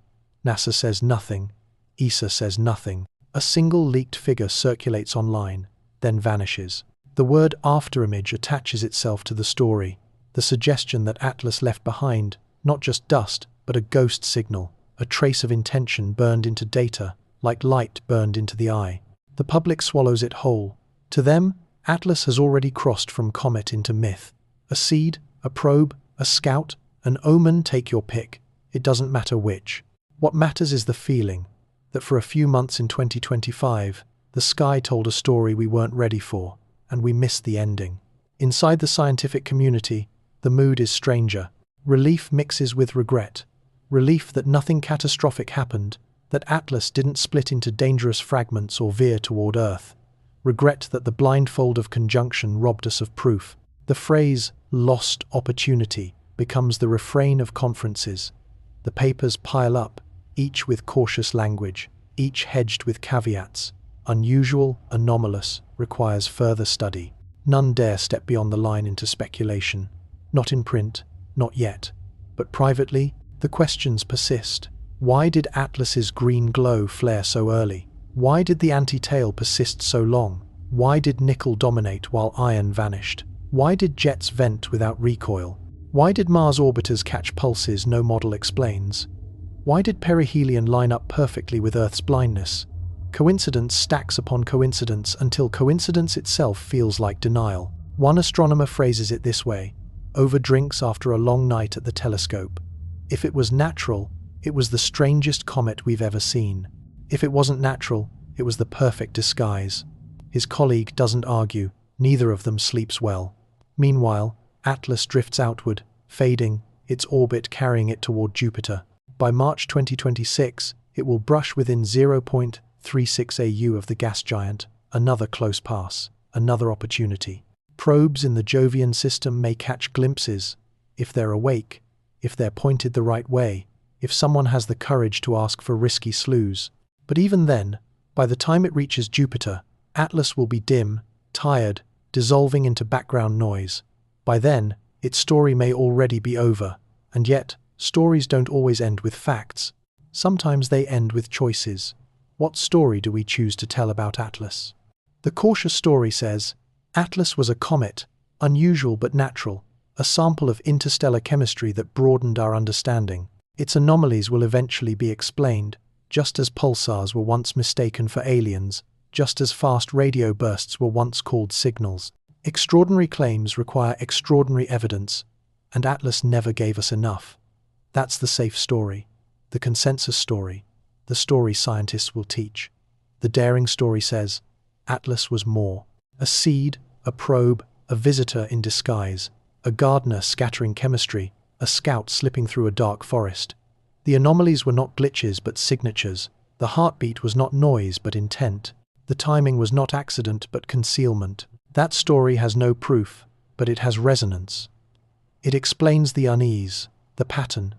NASA says nothing. ESA says nothing. A single leaked figure circulates online, then vanishes. The word afterimage attaches itself to the story, the suggestion that Atlas left behind, not just dust, but a ghost signal, a trace of intention burned into data, like light burned into the eye. The public swallows it whole. To them, Atlas has already crossed from comet into myth. A seed, a probe, a scout, an omen, take your pick. It doesn't matter which. What matters is the feeling that for a few months in 2025, the sky told a story we weren't ready for, and we missed the ending. Inside the scientific community, the mood is stranger. Relief mixes with regret. Relief that nothing catastrophic happened, that Atlas didn't split into dangerous fragments or veer toward Earth. Regret that the blindfold of conjunction robbed us of proof. The phrase, lost opportunity, becomes the refrain of conferences. The papers pile up, each with cautious language, each hedged with caveats. Unusual, anomalous, requires further study. None dare step beyond the line into speculation. Not in print, not yet. But privately, the questions persist. Why did Atlas's green glow flare so early? Why did the anti-tail persist so long? Why did nickel dominate while iron vanished? Why did jets vent without recoil? Why did Mars orbiters catch pulses no model explains? Why did perihelion line up perfectly with Earth's blindness? Coincidence stacks upon coincidence until coincidence itself feels like denial. One astronomer phrases it this way: over drinks after a long night at the telescope. If it was natural, it was the strangest comet we've ever seen. If it wasn't natural, it was the perfect disguise. His colleague doesn't argue. Neither of them sleeps well. Meanwhile, Atlas drifts outward, fading, its orbit carrying it toward Jupiter. By March 2026, it will brush within 0.36 AU of the gas giant. Another close pass, another opportunity. Probes in the Jovian system may catch glimpses, if they're awake, if they're pointed the right way, if someone has the courage to ask for risky slews. But even then, by the time it reaches Jupiter, Atlas will be dim, tired, dissolving into background noise. By then, its story may already be over, and yet, stories don't always end with facts. Sometimes they end with choices. What story do we choose to tell about Atlas? The cautious story says, Atlas was a comet, unusual but natural. a sample of interstellar chemistry that broadened our understanding. Its anomalies will eventually be explained, just as pulsars were once mistaken for aliens, just as fast radio bursts were once called signals. Extraordinary claims require extraordinary evidence, and Atlas never gave us enough. That's the safe story, the consensus story, the story scientists will teach. The daring story says, Atlas was more. A seed, a probe, a visitor in disguise, a gardener scattering chemistry, a scout slipping through a dark forest. The anomalies were not glitches but signatures. The heartbeat was not noise but intent. The timing was not accident but concealment. That story has no proof, but it has resonance. It explains the unease, the pattern,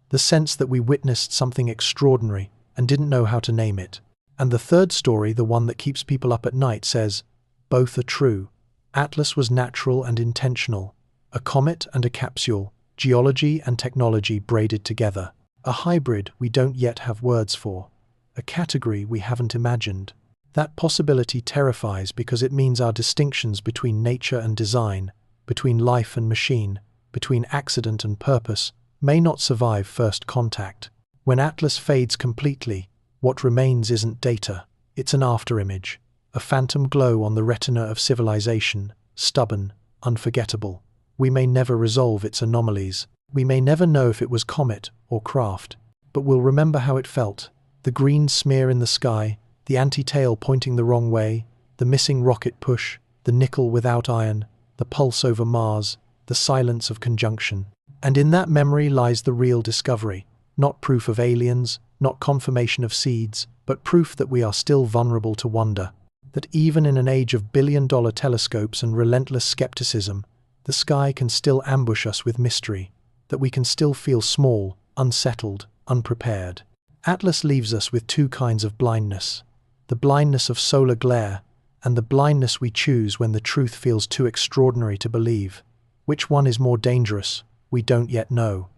the sense that we witnessed something extraordinary and didn't know how to name it. And the third story, the one that keeps people up at night, says, both are true. Atlas was natural and intentional, a comet and a capsule, geology and technology braided together, a hybrid we don't yet have words for, a category we haven't imagined. That possibility terrifies because it means our distinctions between nature and design, between life and machine, between accident and purpose, may not survive first contact. When Atlas fades completely, what remains isn't data, it's an afterimage, a phantom glow on the retina of civilization, stubborn, unforgettable. We may never resolve its anomalies, we may never know if it was comet or craft, but we'll remember how it felt, the green smear in the sky, the anti-tail pointing the wrong way, the missing rocket push, the nickel without iron, the pulse over Mars, the silence of conjunction. And in that memory lies the real discovery, not proof of aliens, not confirmation of seeds, but proof that we are still vulnerable to wonder, that even in an age of billion-dollar telescopes and relentless skepticism, the sky can still ambush us with mystery, that we can still feel small, unsettled, unprepared. Atlas leaves us with two kinds of blindness, the blindness of solar glare and the blindness we choose when the truth feels too extraordinary to believe. Which one is more dangerous? We don't yet know.